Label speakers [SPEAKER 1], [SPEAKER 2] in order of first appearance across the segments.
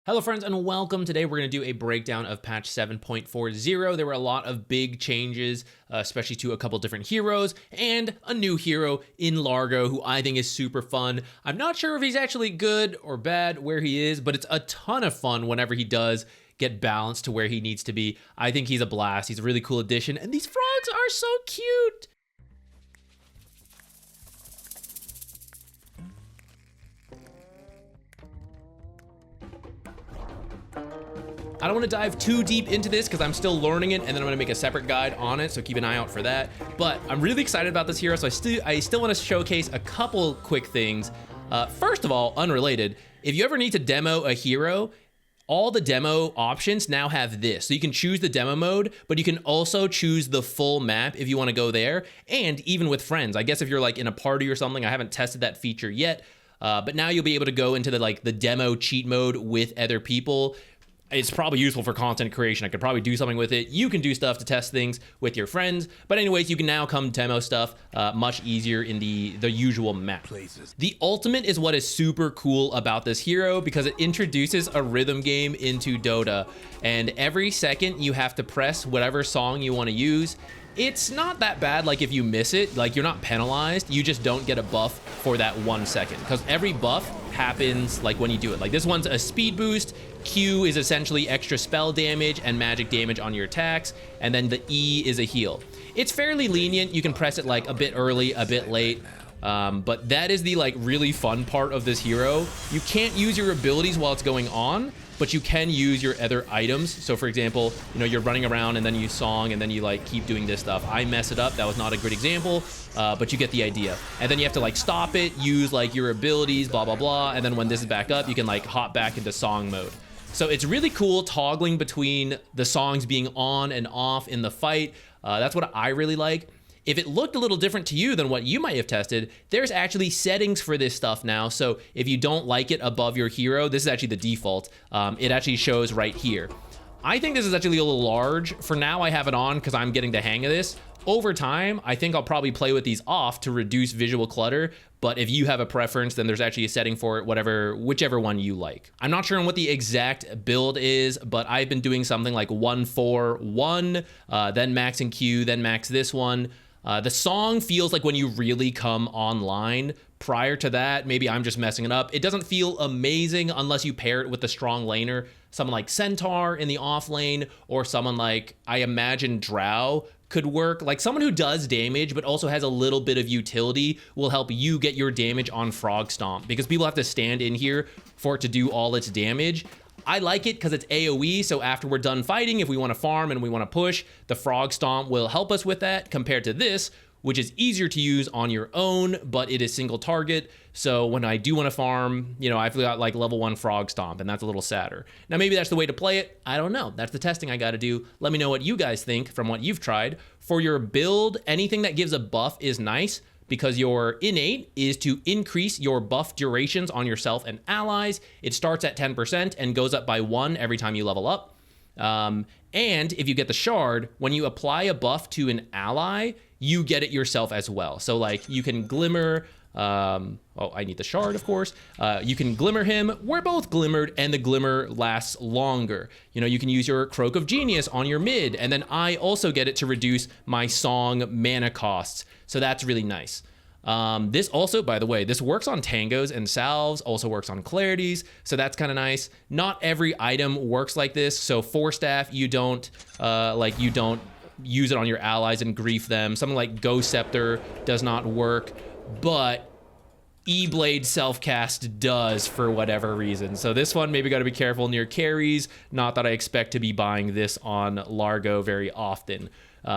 [SPEAKER 1] Hello friends and welcome. Today we're going to do a breakdown of patch 7.40. There were a lot of big changes, especially to a couple different heroes and a new hero in Largo who I think is super fun. I'm not sure if he's actually good or bad where he is, but it's a ton of fun whenever he does get balanced to where he needs to be. I think he's a blast. He's a really cool addition and these frogs are so cute. I don't want to dive too deep into this because I'm still learning it, and then I'm going to make a separate guide on it, so keep an eye out for that. But I'm really excited about this hero, so I still want to showcase a couple quick things. First of all, unrelated, if you ever need to demo a hero, all the demo options now have this. So you can choose the demo mode, but you can also choose the full map if you want to go there, and even with friends. I guess if you're like in a party or something, I haven't tested that feature yet, but now you'll be able to go into the demo cheat mode with other people. It's probably useful for content creation. I could probably do something with it. You can do stuff to test things with your friends. But anyways, you can now come demo stuff much easier in the usual map. The ultimate is what is super cool about this hero because it introduces a rhythm game into Dota. And every second you have to press whatever song you want to use. It's not that bad, like if you miss it, like you're not penalized, you just don't get a buff for that 1 second. Because every buff happens like when you do it. Like this one's a speed boost, Q is essentially extra spell damage and magic damage on your attacks, and then the E is a heal. It's fairly lenient, you can press it like a bit early, a bit late. But that is the really fun part of this hero. You can't use your abilities while it's going on, but you can use your other items. So for example, you're running around and then you song and then you keep doing this stuff. I mess it up, that was not a good example, but you get the idea. And then you have to stop it, use your abilities, blah, blah, blah. And then when this is back up, you can hop back into song mode. So it's really cool toggling between the songs being on and off in the fight. That's what I really like. If it looked a little different to you than what you might have tested, there's actually settings for this stuff now. So if you don't like it above your hero, this is actually the default. It actually shows right here. I think this is actually a little large. For now, I have it on because I'm getting the hang of this. Over time, I think I'll probably play with these off to reduce visual clutter. But if you have a preference, then there's actually a setting for it, whichever one you like. I'm not sure on what the exact build is, but I've been doing something like 1-4-1, then maxing Q, then max this one. The song feels like when you really come online. Prior to that, maybe I'm just messing it up. It doesn't feel amazing unless you pair it with a strong laner, someone like Centaur in the off lane, or someone like, I imagine Drow could work. Like someone who does damage but also has a little bit of utility will help you get your damage on Frog Stomp because people have to stand in here for it to do all its damage. I like it because it's AoE, so after we're done fighting, if we want to farm and we want to push, the Frog Stomp will help us with that compared to this, which is easier to use on your own, but it is single target. So when I do want to farm, I've got level 1 Frog Stomp, and that's a little sadder. Now, maybe that's the way to play it. I don't know. That's the testing I got to do. Let me know what you guys think from what you've tried. For your build, anything that gives a buff is nice because your innate is to increase your buff durations on yourself and allies. It starts at 10% and goes up by 1 every time you level up. And if you get the shard, when you apply a buff to an ally, you get it yourself as well. So you can glimmer, I need the shard, of course. You can glimmer him. We're both glimmered, and the glimmer lasts longer. You can use your Croak of Genius on your mid, and then I also get it to reduce my song mana costs. So that's really nice. This also, by the way, this works on tangos and salves, also works on clarities, so that's kind of nice. Not every item works like this. So Force Staff, you don't use it on your allies and grief them. Something like Ghost Scepter does not work, but E-Blade Self-Cast does for whatever reason. So this one maybe got to be careful near carries. Not that I expect to be buying this on Largo very often,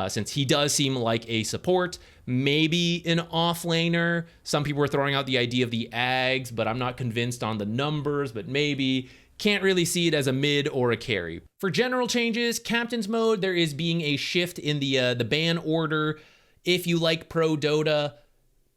[SPEAKER 1] since he does seem like a support, maybe an offlaner. Some people were throwing out the idea of the Ags, but I'm not convinced on the numbers, but maybe. Can't really see it as a mid or a carry. For general changes, Captain's Mode, there is being a shift in the ban order. If you like Pro Dota,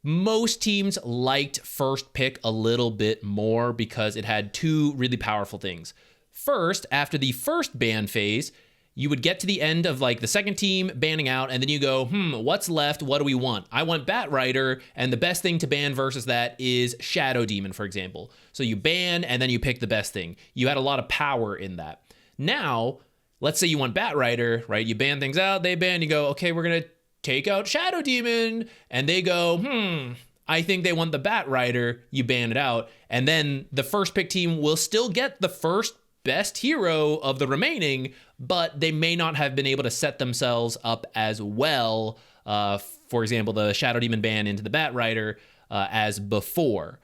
[SPEAKER 1] most teams liked First Pick a little bit more because it had two really powerful things. First, after the first ban phase, you would get to the end of like the second team banning out, and then you go, what's left? What do we want? I want Bat Rider, and the best thing to ban versus that is Shadow Demon, for example. So you ban, and then you pick the best thing. You had a lot of power in that. Now, let's say you want Bat Rider, right? You ban things out, they ban, you go, okay, we're gonna take out Shadow Demon, and they go, I think they want the Bat Rider, you ban it out, and then the first pick team will still get the first best hero of the remaining, but they may not have been able to set themselves up as well, for example, the Shadow Demon ban into the Bat Rider, as before.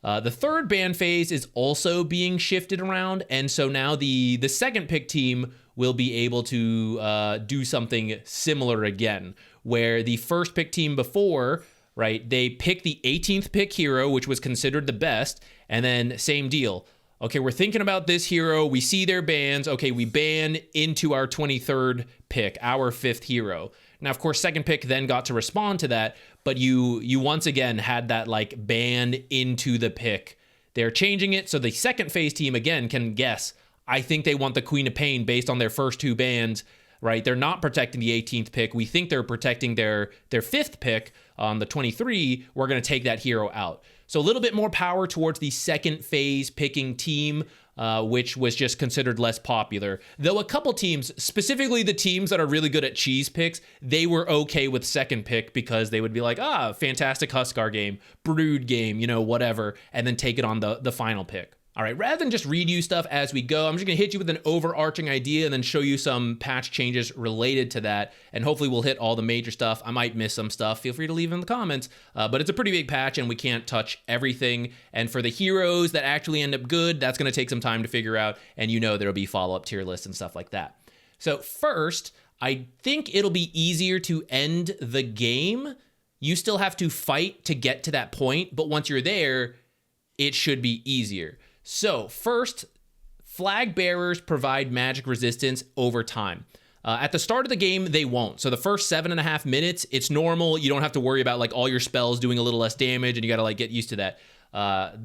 [SPEAKER 1] The third ban phase is also being shifted around, and so now the second pick team will be able to do something similar again, where the first pick team before, right, they pick the 18th pick hero, which was considered the best, and then same deal. Okay, we're thinking about this hero. We see their bans. Okay, we ban into our 23rd pick, our 5th hero. Now, of course, second pick then got to respond to that, but you once again had that like ban into the pick. They're changing it so the second phase team again can guess. I think they want the Queen of Pain based on their first 2 bans, right? They're not protecting the 18th pick. We think they're protecting their 5th pick on the 23. We're going to take that hero out. So a little bit more power towards the second phase picking team, which was just considered less popular. Though a couple teams, specifically the teams that are really good at cheese picks, they were okay with second pick because they would be like, fantastic Huskar game, Brood game, whatever, and then take it on the final pick. All right, rather than just read you stuff as we go, I'm just gonna hit you with an overarching idea and then show you some patch changes related to that, and hopefully we'll hit all the major stuff. I might miss some stuff. Feel free to leave in the comments, but it's a pretty big patch and we can't touch everything. And for the heroes that actually end up good, that's gonna take some time to figure out, and there'll be follow-up tier lists and stuff like that. So first, I think it'll be easier to end the game. You still have to fight to get to that point, but once you're there, it should be easier. So first, flag bearers provide magic resistance over time. At the start of the game, they won't. So the first 7.5 minutes, it's normal. You don't have to worry about like all your spells doing a little less damage, and you got to like get used to that.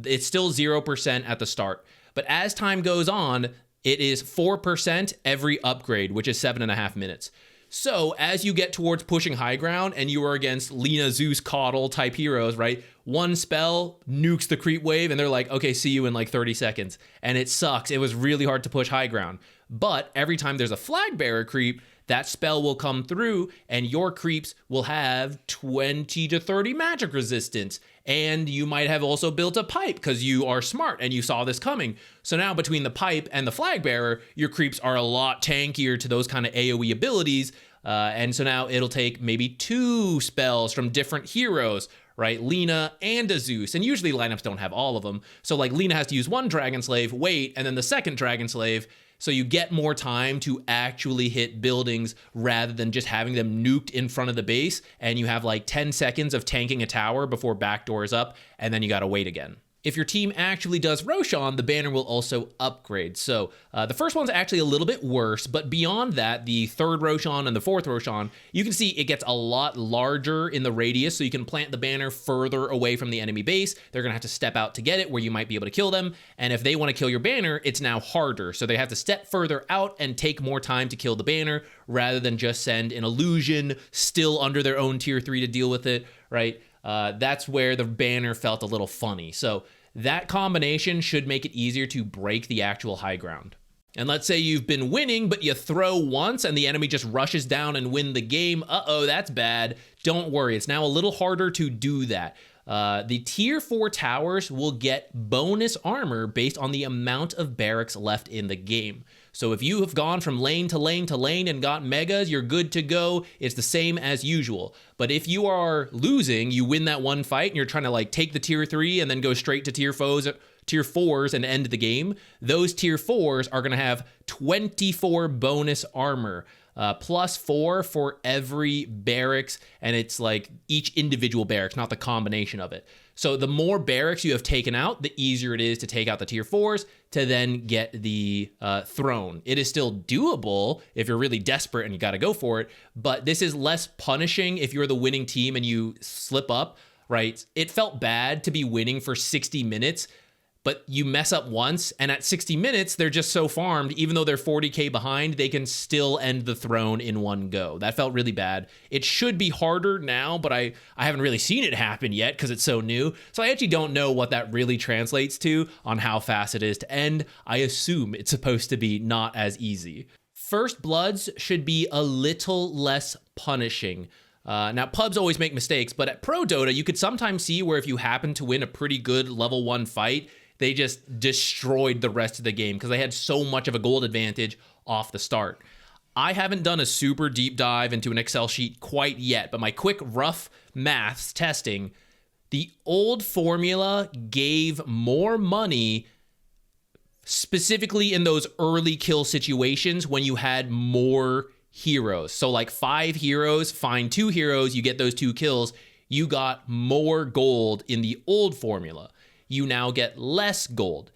[SPEAKER 1] It's still 0% at the start. But as time goes on, it is 4% every upgrade, which is 7.5 minutes. So as you get towards pushing high ground and you are against Lena, Zeus, Caudle type heroes, right? One spell nukes the creep wave and they're like, okay, see you in like 30 seconds. And it sucks. It was really hard to push high ground. But every time there's a flag bearer creep, that spell will come through and your creeps will have 20 to 30 magic resistance. And you might have also built a pipe because you are smart and you saw this coming. So now between the pipe and the flag bearer, your creeps are a lot tankier to those kind of AoE abilities. And so now it'll take maybe 2 spells from different heroes, right? Lena and a Zeus. And usually lineups don't have all of them. So like Lena has to use 1 Dragon Slave, wait, and then the second Dragon Slave. So you get more time to actually hit buildings rather than just having them nuked in front of the base. And you have like 10 seconds of tanking a tower before backdoor is up, and then you gotta wait again. If your team actually does Roshan, the banner will also upgrade. So the first one's actually a little bit worse, but beyond that, the 3rd Roshan and the 4th Roshan, you can see it gets a lot larger in the radius, so you can plant the banner further away from the enemy base. They're gonna have to step out to get it, where you might be able to kill them. And if they wanna kill your banner, it's now harder. So they have to step further out and take more time to kill the banner, rather than just send an illusion still under their own tier 3 to deal with it, right? That's where the banner felt a little funny. So that combination should make it easier to break the actual high ground. And let's say you've been winning, but you throw once and the enemy just rushes down and win the game. Uh-oh, that's bad. Don't worry, it's now a little harder to do that. The tier 4 towers will get bonus armor based on the amount of barracks left in the game. So if you have gone from lane to lane to lane and got megas, you're good to go. It's the same as usual. But if you are losing, you win that one fight and you're trying to like take the tier 3 and then go straight to tier 4s and end the game, those tier 4s are going to have 24 bonus armor. +4 for every barracks, and it's like each individual barracks, not the combination of it. So the more barracks you have taken out, the easier it is to take out the tier 4s to then get the throne. It is still doable if you're really desperate and you got to go for it, but this is less punishing if you're the winning team and you slip up, right? It felt bad to be winning for 60 minutes, but you mess up once, and at 60 minutes, they're just so farmed, even though they're 40k behind, they can still end the throne in one go. That felt really bad. It should be harder now, but I haven't really seen it happen yet because it's so new. So I actually don't know what that really translates to on how fast it is to end. I assume it's supposed to be not as easy. First Bloods should be a little less punishing. Now, pubs always make mistakes, but at Pro Dota, you could sometimes see where if you happen to win a pretty good level 1 fight, they just destroyed the rest of the game because they had so much of a gold advantage off the start. I haven't done a super deep dive into an Excel sheet quite yet, but my quick rough maths testing, the old formula gave more money specifically in those early kill situations when you had more heroes. So like 5 heroes, find 2 heroes, you get those 2 kills, you got more gold in the old formula. You now get less gold.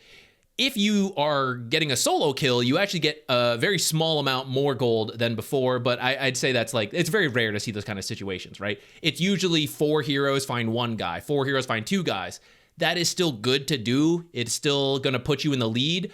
[SPEAKER 1] If you are getting a solo kill, you actually get a very small amount more gold than before, but I'd say that's like, it's very rare to see those kind of situations, right? It's usually 4 heroes find 1 guy, 4 heroes find 2 guys. That is still good to do. It's still gonna put you in the lead,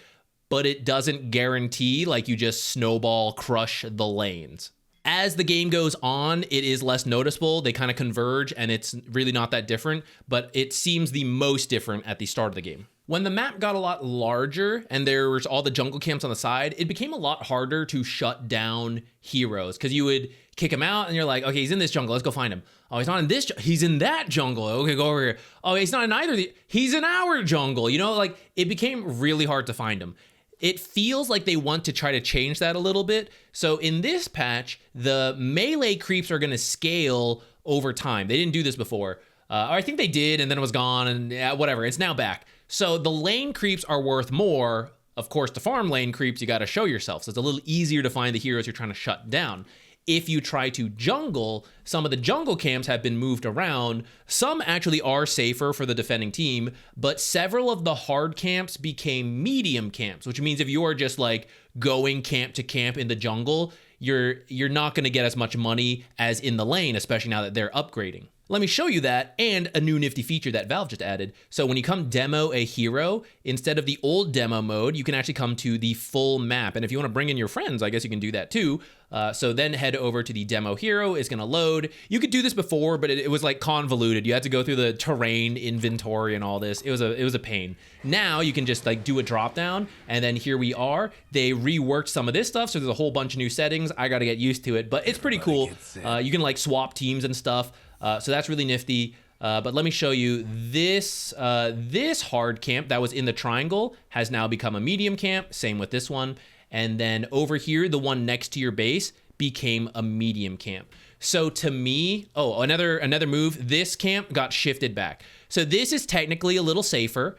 [SPEAKER 1] but it doesn't guarantee like you just snowball crush the lanes. As the game goes on, it is less noticeable. They kind of converge and it's really not that different, but it seems the most different at the start of the game. When the map got a lot larger and there was all the jungle camps on the side, it became a lot harder to shut down heroes because you would kick him out and you're like, okay, he's in this jungle, let's go find him. Oh, he's not in this, he's in that jungle. Okay, go over here. Oh, he's not in either, he's in our jungle. You know, like it became really hard to find him. It feels like they want to try to change that a little bit. So in this patch, the melee creeps are going to scale over time. They didn't do this before. Or I think they did, and then it was gone, and whatever. It's now back. So the lane creeps are worth more. Of course, to farm lane creeps, you got to show yourself. So it's a little easier to find the heroes you're trying to shut down. If you try to jungle, some of the jungle camps have been moved around. Some actually are safer for the defending team, but several of the hard camps became medium camps, which means if you're just like going camp to camp in the jungle, you're not going to get as much money as in the lane, especially now that they're upgrading. Let me show you that and a new nifty feature that Valve just added. So when you come demo a hero, instead of the old demo mode, you can actually come to the full map. And if you want to bring in your friends, I guess you can do that too. So then head over to the demo hero, it's going to load. You could do this before, but it was like convoluted. You had to go through the terrain inventory and all this. It was a pain. Now you can just like do a drop down and then here we are. They reworked some of this stuff. So there's a whole bunch of new settings. I got to get used to it, but it's pretty cool. You can like swap teams and stuff. So that's really nifty. But let me show you this. This hard camp that was in the triangle has now become a medium camp. Same with this one. And then over here, the one next to your base became a medium camp. So to me, oh, another move, this camp got shifted back. So this is technically a little safer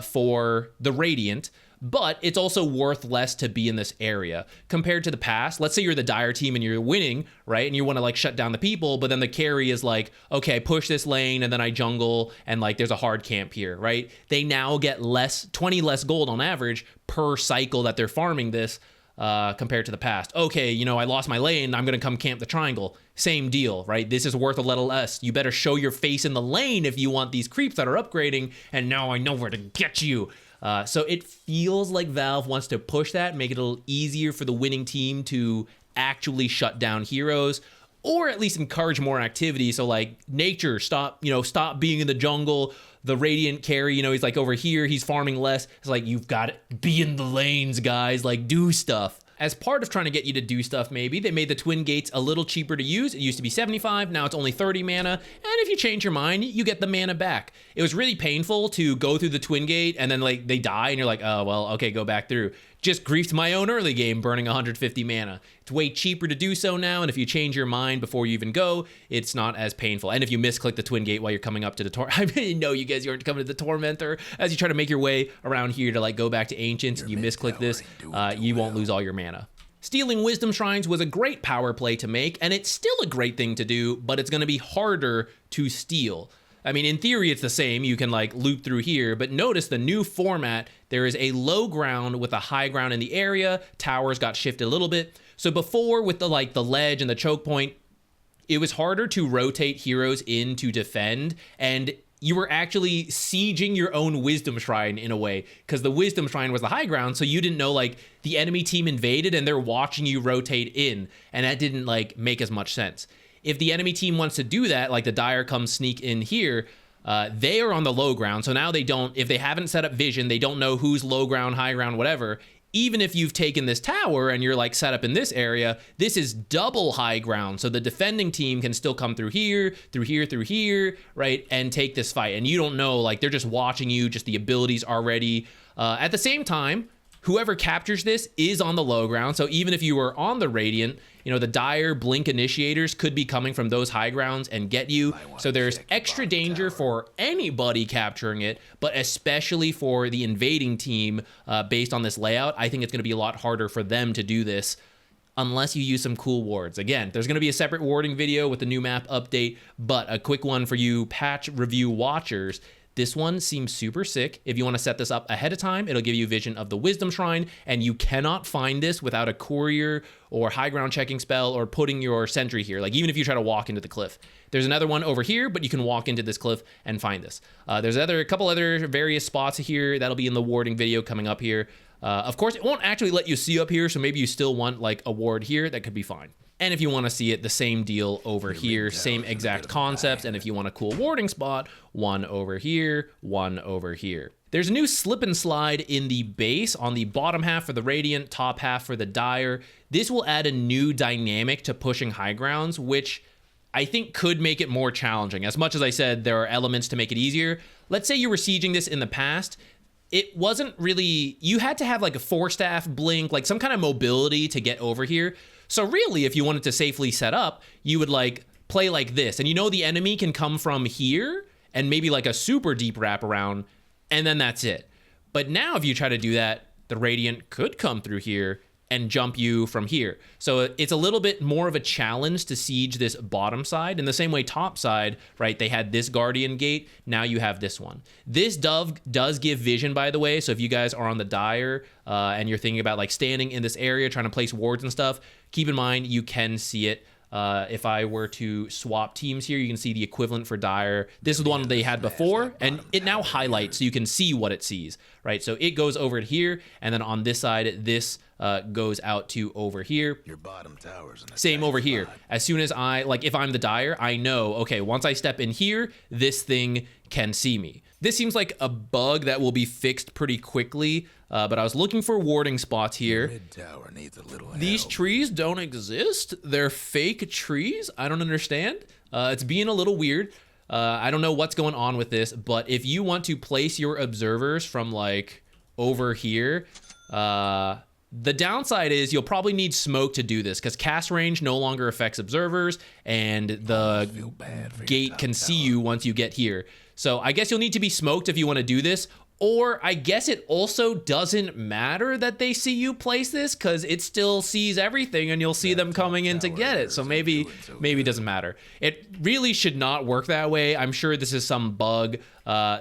[SPEAKER 1] for the Radiant, but it's also worth less to be in this area compared to the past. Let's say you're the dire team and you're winning, right? And you want to like shut down the people, but then the carry is like, okay, push this lane and then I jungle and like there's a hard camp here, right? They now get 20 less gold on average per cycle that they're farming this compared to the past. Okay, you know, I lost my lane, I'm gonna come camp the triangle. Same deal, right? This is worth a little less. You better show your face in the lane if you want these creeps that are upgrading, and now I know where to get you. So it feels like Valve wants to push that, make it a little easier for the winning team to actually shut down heroes, or at least encourage more activity. So like nature, stop being in the jungle. The Radiant carry, you know, he's like over here, he's farming less. It's like, you've got to be in the lanes, guys, like do stuff. As part of trying to get you to do stuff, maybe, they made the Twin Gates a little cheaper to use. It used to be 75, now it's only 30 mana. And if you change your mind, you get the mana back. It was really painful to go through the Twin Gate and then like they die and you're like, oh, well, okay, go back through. Just griefed my own early game burning 150 mana. It's way cheaper to do so now, and if you change your mind before you even go, it's not as painful. And if you misclick the Twin Gate while you're coming up to the I mean, no, you guys, you aren't coming to the Tormentor. As you try to make your way around here to like go back to Ancients, and you misclick this, you won't lose all your mana. Stealing Wisdom Shrines was a great power play to make, and it's still a great thing to do, but it's going to be harder to steal. I mean, in theory, it's the same. You can like loop through here, but notice the new format. There is a low ground with a high ground in the area. Towers got shifted a little bit. So before with the ledge and the choke point, it was harder to rotate heroes in to defend, and you were actually sieging your own wisdom shrine in a way, because the wisdom shrine was the high ground, so you didn't know like the enemy team invaded and they're watching you rotate in, and that didn't like make as much sense. If the enemy team wants to do that, like the Dire comes sneak in here, they are on the low ground, so now they don't, if they haven't set up vision, they don't know who's low ground, high ground, whatever. Even if you've taken this tower and you're like set up in this area, this is double high ground. So the defending team can still come through here, through here, through here, right? And take this fight. And you don't know, like they're just watching you, just the abilities already. At the same time, whoever captures this is on the low ground. So even if you were on the Radiant, you know, the Dire Blink initiators could be coming from those high grounds and get you. So there's extra danger for anybody capturing it, but especially for the invading team based on this layout. I think it's going to be a lot harder for them to do this unless you use some cool wards. Again, there's going to be a separate warding video with the new map update, but a quick one for you patch review watchers. This one seems super sick. If you want to set this up ahead of time, it'll give you vision of the Wisdom Shrine, and you cannot find this without a courier or high ground checking spell or putting your sentry here, like even if you try to walk into the cliff. There's another one over here, but you can walk into this cliff and find this. There's a couple other various spots here that'll be in the warding video coming up here. Of course, it won't actually let you see up here, so maybe you still want like a ward here, that could be fine. And if you want to see it, the same deal over here, same exact concepts. And if you want a cool warding spot, one over here, one over here. There's a new slip and slide in the base on the bottom half for the Radiant, top half for the Dire. This will add a new dynamic to pushing high grounds, which I think could make it more challenging. As much as I said, there are elements to make it easier. Let's say you were sieging this in the past. It wasn't really, you had to have like a 4-staff blink, like some kind of mobility to get over here. So really, if you wanted to safely set up, you would like play like this. And you know the enemy can come from here and maybe like a super deep wraparound, and then that's it. But now if you try to do that, the Radiant could come through here and jump you from here. So it's a little bit more of a challenge to siege this bottom side. In the same way top side, right, they had this Guardian Gate, now you have this one. This Dove does give vision, by the way, so if you guys are on the Dire and you're thinking about like standing in this area, trying to place wards and stuff, keep in mind you can see it. If I were to swap teams here, you can see the equivalent for Dire. This is the one they had before, and it now highlights so you can see what it sees, right? So it goes over to here, and then on this side, this goes out to over here.
[SPEAKER 2] Your bottom tower's in a
[SPEAKER 1] same over here. As soon as I, like if I'm the Dire, I know, okay, once I step in here, this thing can see me. This seems like a bug that will be fixed pretty quickly, but I was looking for warding spots here.
[SPEAKER 2] Red tower needs a little
[SPEAKER 1] These
[SPEAKER 2] help.
[SPEAKER 1] trees don't exist. They're fake trees. I don't understand. It's being a little weird. I don't know what's going on with this, but if you want to place your observers from like over here, the downside is you'll probably need smoke to do this because cast range no longer affects observers, and the gate can see you once you get here. So I guess you'll need to be smoked if you want to do this. Or I guess it also doesn't matter that they see you place this because it still sees everything and you'll see them coming in to get it. So maybe it doesn't matter. It really should not work that way. I'm sure this is some bug.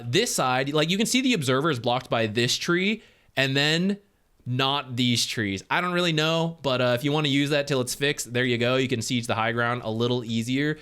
[SPEAKER 1] This side, like you can see the observer is blocked by this tree and then not these trees. I don't really know, but if you want to use that till it's fixed, there you go. You can siege the high ground a little easier.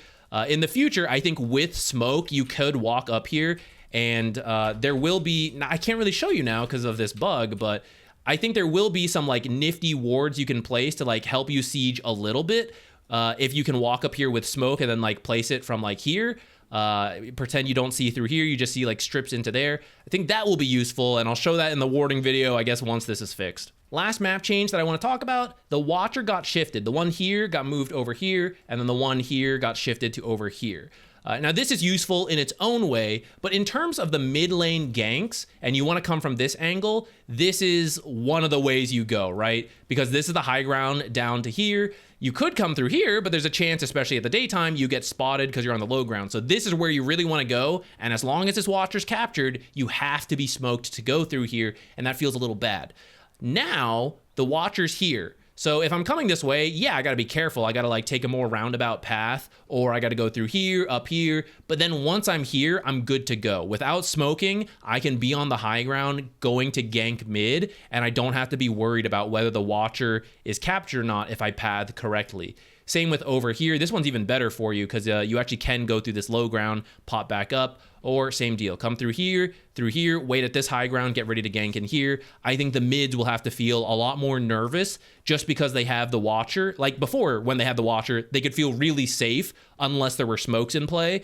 [SPEAKER 1] In the future, I think with smoke, you could walk up here and there will be, I can't really show you now because of this bug, but I think there will be some like nifty wards you can place to like help you siege a little bit. If you can walk up here with smoke and then like place it from like here, pretend you don't see through here, you just see like strips into there. I think that will be useful, and I'll show that in the warding video, I guess, once this is fixed. Last map change that I want to talk about, the Watcher got shifted. The one here got moved over here, and then the one here got shifted to over here. Now this is useful in its own way, but in terms of the mid lane ganks, and you want to come from this angle, this is one of the ways you go, right? Because this is the high ground down to here. You could come through here, but there's a chance, especially at the daytime, you get spotted because you're on the low ground. So this is where you really want to go, and as long as this Watcher's captured, you have to be smoked to go through here, and that feels a little bad. Now, the Watcher's here. So if I'm coming this way, yeah, I gotta be careful. I gotta like take a more roundabout path, or I gotta go through here, up here. But then once I'm here, I'm good to go. Without smoking, I can be on the high ground going to gank mid, and I don't have to be worried about whether the Watcher is captured or not if I path correctly. Same with over here. This one's even better for you because you actually can go through this low ground, pop back up, or same deal. Come through here, wait at this high ground, get ready to gank in here. I think the mids will have to feel a lot more nervous just because they have the Watcher. Like before, when they had the Watcher, they could feel really safe unless there were smokes in play.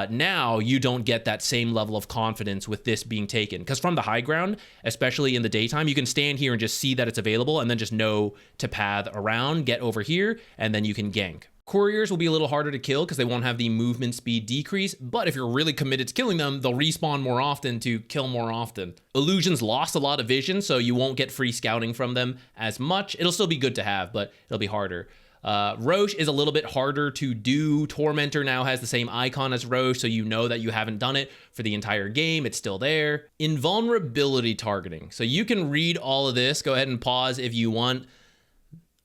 [SPEAKER 1] Now you don't get that same level of confidence with this being taken, because from the high ground, especially in the daytime, you can stand here and just see that it's available and then just know to path around, get over here, and then you can gank. Couriers will be a little harder to kill because they won't have the movement speed decrease, but if you're really committed to killing them, they'll respawn more often to kill more often. Illusions lost a lot of vision, so you won't get free scouting from them as much. It'll still be good to have, but it'll be harder. Roche is a little bit harder to do. Tormentor now has the same icon as Roche, so you know that you haven't done it for the entire game. It's still there. Invulnerability targeting. So you can read all of this. Go ahead and pause if you want.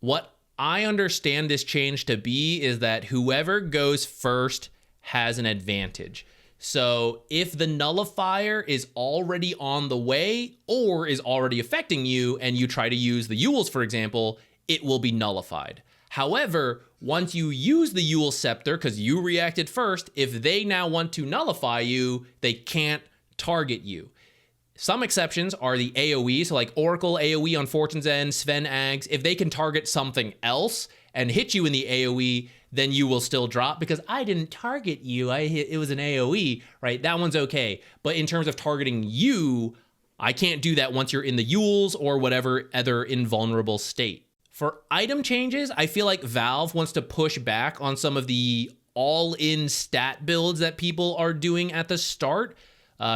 [SPEAKER 1] What I understand this change to be is that whoever goes first has an advantage. So if the nullifier is already on the way or is already affecting you and you try to use the Yules, for example, it will be nullified. However, once you use the Yule Scepter, because you reacted first, if they now want to nullify you, they can't target you. Some exceptions are the AoE, so like Oracle AoE on Fortune's End, Sven Ags. If they can target something else and hit you in the AoE, then you will still drop because I didn't target you. It was an AoE, right? That one's okay. But in terms of targeting you, I can't do that once you're in the Yules or whatever other invulnerable state. For item changes, I feel like Valve wants to push back on some of the all-in stat builds that people are doing at the start.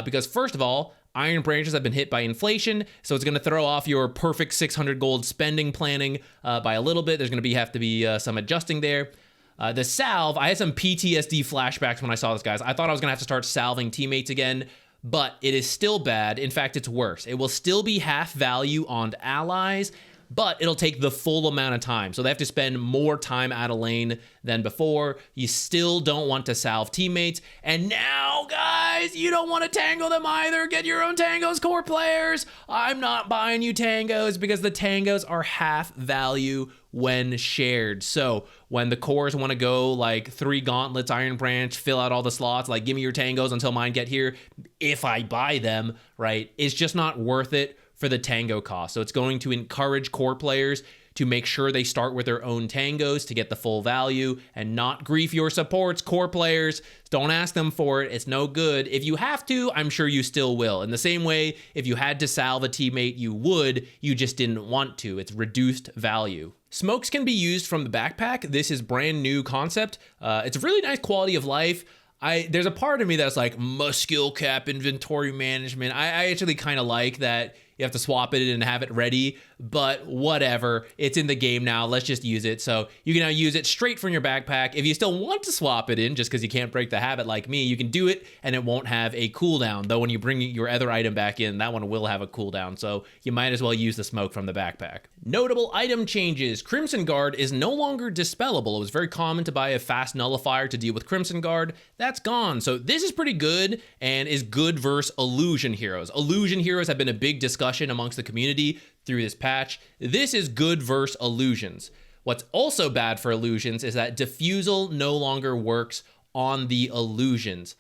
[SPEAKER 1] Because first of all, Iron Branches have been hit by inflation, so it's going to throw off your perfect 600 gold spending planning by a little bit. There's going to have to be some adjusting there. The salve, I had some PTSD flashbacks when I saw this, guys. I thought I was going to have to start salving teammates again, but it is still bad. In fact, it's worse. It will still be half value on allies, but it'll take the full amount of time. So they have to spend more time out of lane than before. You still don't want to salve teammates. And now, guys, you don't want to tango them either. Get your own tangos, core players. I'm not buying you tangos because the tangos are half value when shared. So when the cores want to go like 3 gauntlets, Iron Branch, fill out all the slots, like give me your tangos until mine get here. If I buy them, right, it's just not worth it for the tango cost. So it's going to encourage core players to make sure they start with their own tangos to get the full value and not grief your supports, core players. Don't ask them for it. It's no good. If you have to, I'm sure you still will. In the same way, if you had to salve a teammate, you would. You just didn't want to. It's reduced value. Smokes can be used from the backpack. This is brand new concept. It's a really nice quality of life. There's a part of me that's like, skill cap, inventory management. I actually kind of like that you have to swap it and have it ready, but whatever. It's in the game now. Let's just use it. So you can now use it straight from your backpack. If you still want to swap it in, just because you can't break the habit like me, you can do it and it won't have a cooldown. Though when you bring your other item back in, that one will have a cooldown. So you might as well use the smoke from the backpack. Notable item changes. Crimson Guard is no longer dispellable. It was very common to buy a fast nullifier to deal with Crimson Guard. That's gone. So this is pretty good and is good versus illusion heroes. Illusion heroes have been a big discussion amongst the community through this patch. This is good versus illusions. What's also bad for illusions is that diffusal no longer works on the illusions.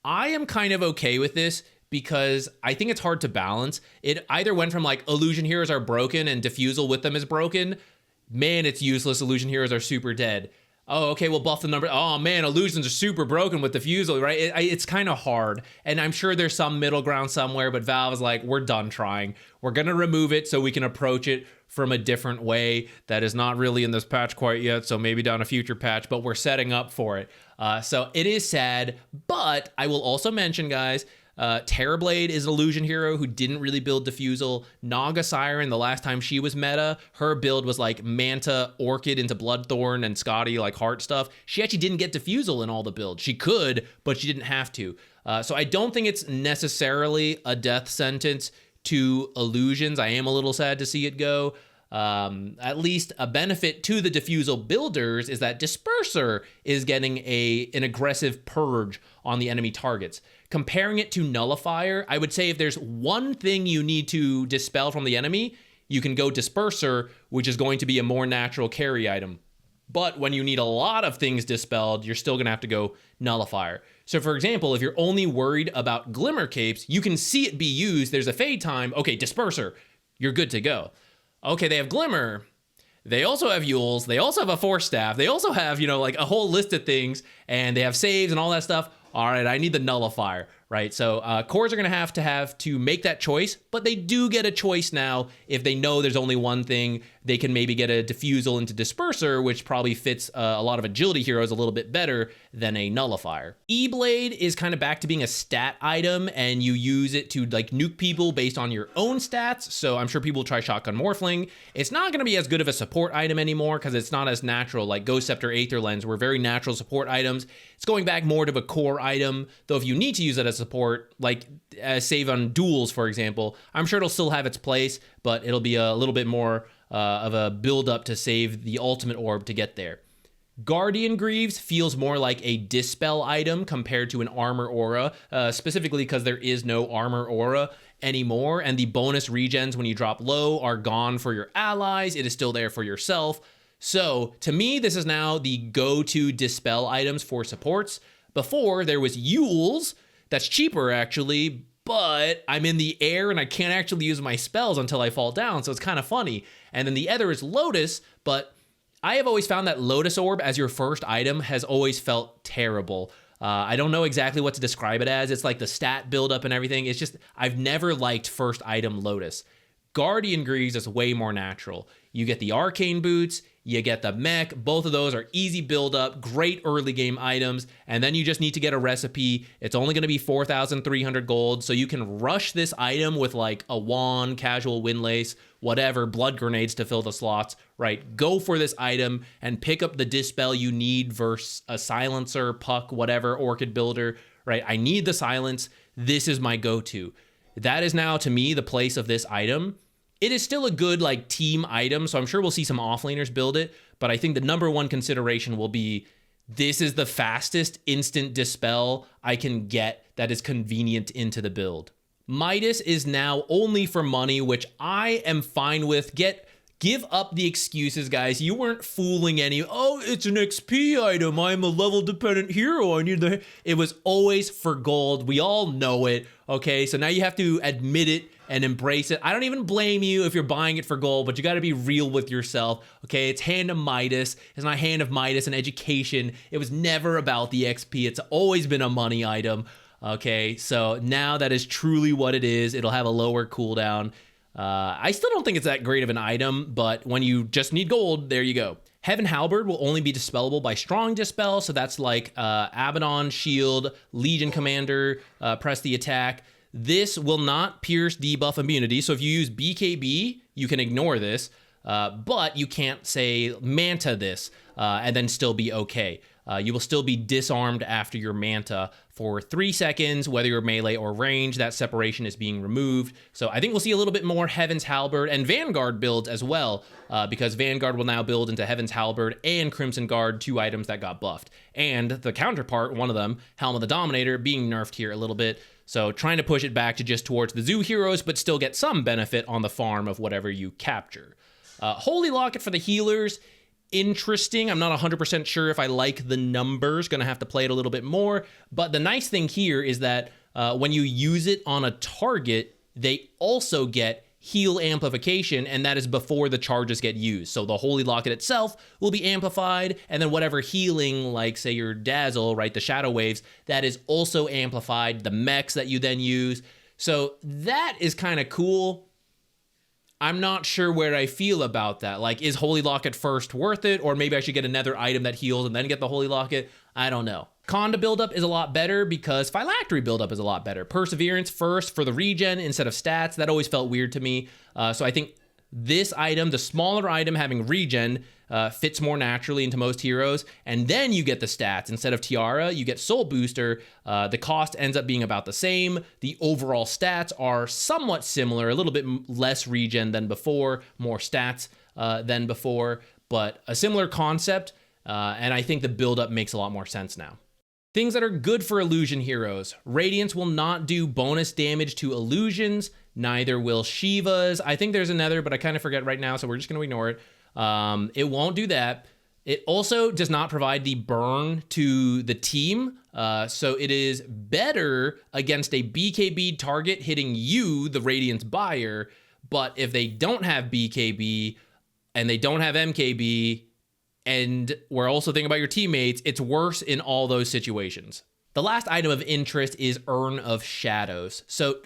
[SPEAKER 1] I am kind of okay with this because I think it's hard to balance. It either went from like illusion heroes are broken and diffusal with them is broken. Man, it's useless. Illusion heroes are super dead. Oh, okay, we'll buff the number. Oh man, illusions are super broken with diffusal, right? It's kind of hard. And I'm sure there's some middle ground somewhere, but Valve is like, we're done trying. We're gonna remove it so we can approach it from a different way that is not really in this patch quite yet, so maybe down a future patch, but we're setting up for it. So it is sad, but I will also mention, guys, Terrorblade is an illusion hero who didn't really build diffusal. Naga Siren, the last time she was meta, her build was like Manta, Orchid into Bloodthorn, and Scotty like Heart stuff. She actually didn't get diffusal in all the builds. She could, but she didn't have to. So I don't think it's necessarily a death sentence to illusions. I am a little sad to see it go. At least a benefit to the diffusal builders is that Disperser is getting an aggressive purge on the enemy targets. Comparing it to Nullifier, I would say if there's one thing you need to dispel from the enemy, you can go Disperser, which is going to be a more natural carry item. But when you need a lot of things dispelled, you're still gonna have to go nullifier. So for example, if you're only worried about glimmer capes, you can see it be used. There's a fade time. Okay, disperser, you're good to go. Okay, they have glimmer. They also have Yules. They also have a force staff. They also have, like a whole list of things, and they have saves and all that stuff. All right, I need the nullifier, right? So cores are gonna have to make that choice, but they do get a choice now. If they know there's only one thing, they can maybe get a diffusal into disperser, which probably fits a lot of agility heroes a little bit better than a nullifier. E-blade is kind of back to being a stat item, and you use it to like nuke people based on your own stats. So I'm sure people will try shotgun morphling. It's not gonna be as good of a support item anymore because it's not as natural. Like Ghost Scepter, Aether Lens were very natural support items. It's going back more to a core item, though if you need to use it as support, like save on duels, for example, I'm sure it'll still have its place, but it'll be a little bit more of a build up to save the ultimate orb to get there. Guardian Greaves feels more like a dispel item compared to an armor aura, specifically because there is no armor aura anymore, and the bonus regens when you drop low are gone for your allies. It is still there for yourself. So to me, this is now the go-to dispel items for supports. Before, there was Yules, that's cheaper actually, but I'm in the air and I can't actually use my spells until I fall down, so it's kind of funny. And then the other is Lotus, but I have always found that Lotus Orb as your first item has always felt terrible. I don't know exactly what to describe it as. It's like the stat buildup and everything. It's just, I've never liked first item Lotus. Guardian Greaves is way more natural. You get the Arcane Boots, you get the mech. Both of those are easy build up, great early game items, and then you just need to get a recipe. It's only going to be 4,300 gold, so you can rush this item with like a wand, casual windlace, whatever, blood grenades to fill the slots, right? Go for this item and pick up the dispel you need versus a silencer, puck, whatever, orchid builder, right? I need the silence. This is my go-to. That is now, to me, the place of this item. It is still a good like team item, so I'm sure we'll see some offlaners build it, but I think the number one consideration will be this is the fastest instant dispel I can get that is convenient into the build. Midas is now only for money, which I am fine with. Give up the excuses, guys. You weren't fooling any, oh, it's an XP item. I'm a level dependent hero. I need the, it was always for gold. We all know it. Okay, so now you have to admit it and embrace it. I don't even blame you if you're buying it for gold, but you got to be real with yourself. Okay, it's Hand of Midas. It's not Hand of Midas and education. It was never about the XP. It's always been a money item. Okay, so now that is truly what it is. It'll have a lower cooldown. I still don't think it's that great of an item, but when you just need gold, there you go. Heaven Halberd will only be dispellable by strong dispel, so that's like Abaddon, Shield, Legion Commander, press the attack. This will not pierce debuff immunity, so if you use BKB, you can ignore this, but you can't say Manta this and then still be okay. You will still be disarmed after your Manta for 3 seconds, whether you're melee or range. That separation is being removed. So I think we'll see a little bit more Heaven's Halberd and Vanguard builds as well, because Vanguard will now build into Heaven's Halberd and Crimson Guard, 2 items that got buffed. And the counterpart, one of them, Helm of the Dominator, being nerfed here a little bit. So trying to push it back to just towards the zoo heroes, but still get some benefit on the farm of whatever you capture. Holy Locket for the healers. Interesting. I'm not 100% sure if I like the numbers. Gonna have to play it a little bit more. But the nice thing here is that when you use it on a target, they also get heal amplification, and that is before the charges get used. So the Holy Locket itself will be amplified, and then whatever healing, like say your Dazzle, right, the Shadow Waves, that is also amplified, the mechs that you then use. So that is kind of cool. I'm not sure where I feel about that. Like, is Holy Locket first worth it? Or maybe I should get another item that heals and then get the Holy Locket? I don't know. Conda buildup is a lot better because Phylactery buildup is a lot better. Perseverance first for the regen instead of stats. That always felt weird to me. So I think this item, the smaller item having regen, fits more naturally into most heroes. And then you get the stats. Instead of Tiara, you get Soul Booster. The cost ends up being about the same. The overall stats are somewhat similar, a little bit less regen than before, more stats than before, but a similar concept. And I think the buildup makes a lot more sense now. Things that are good for illusion heroes. Radiance will not do bonus damage to illusions. Neither will Shiva's. I think there's another, but I kind of forget right now, so we're just going to ignore it. It won't do that. It also does not provide the burn to the team, so it is better against a BKB target hitting you, the Radiance buyer, but if they don't have BKB and they don't have MKB, and we're also thinking about your teammates, it's worse in all those situations. The last item of interest is Urn of Shadows. So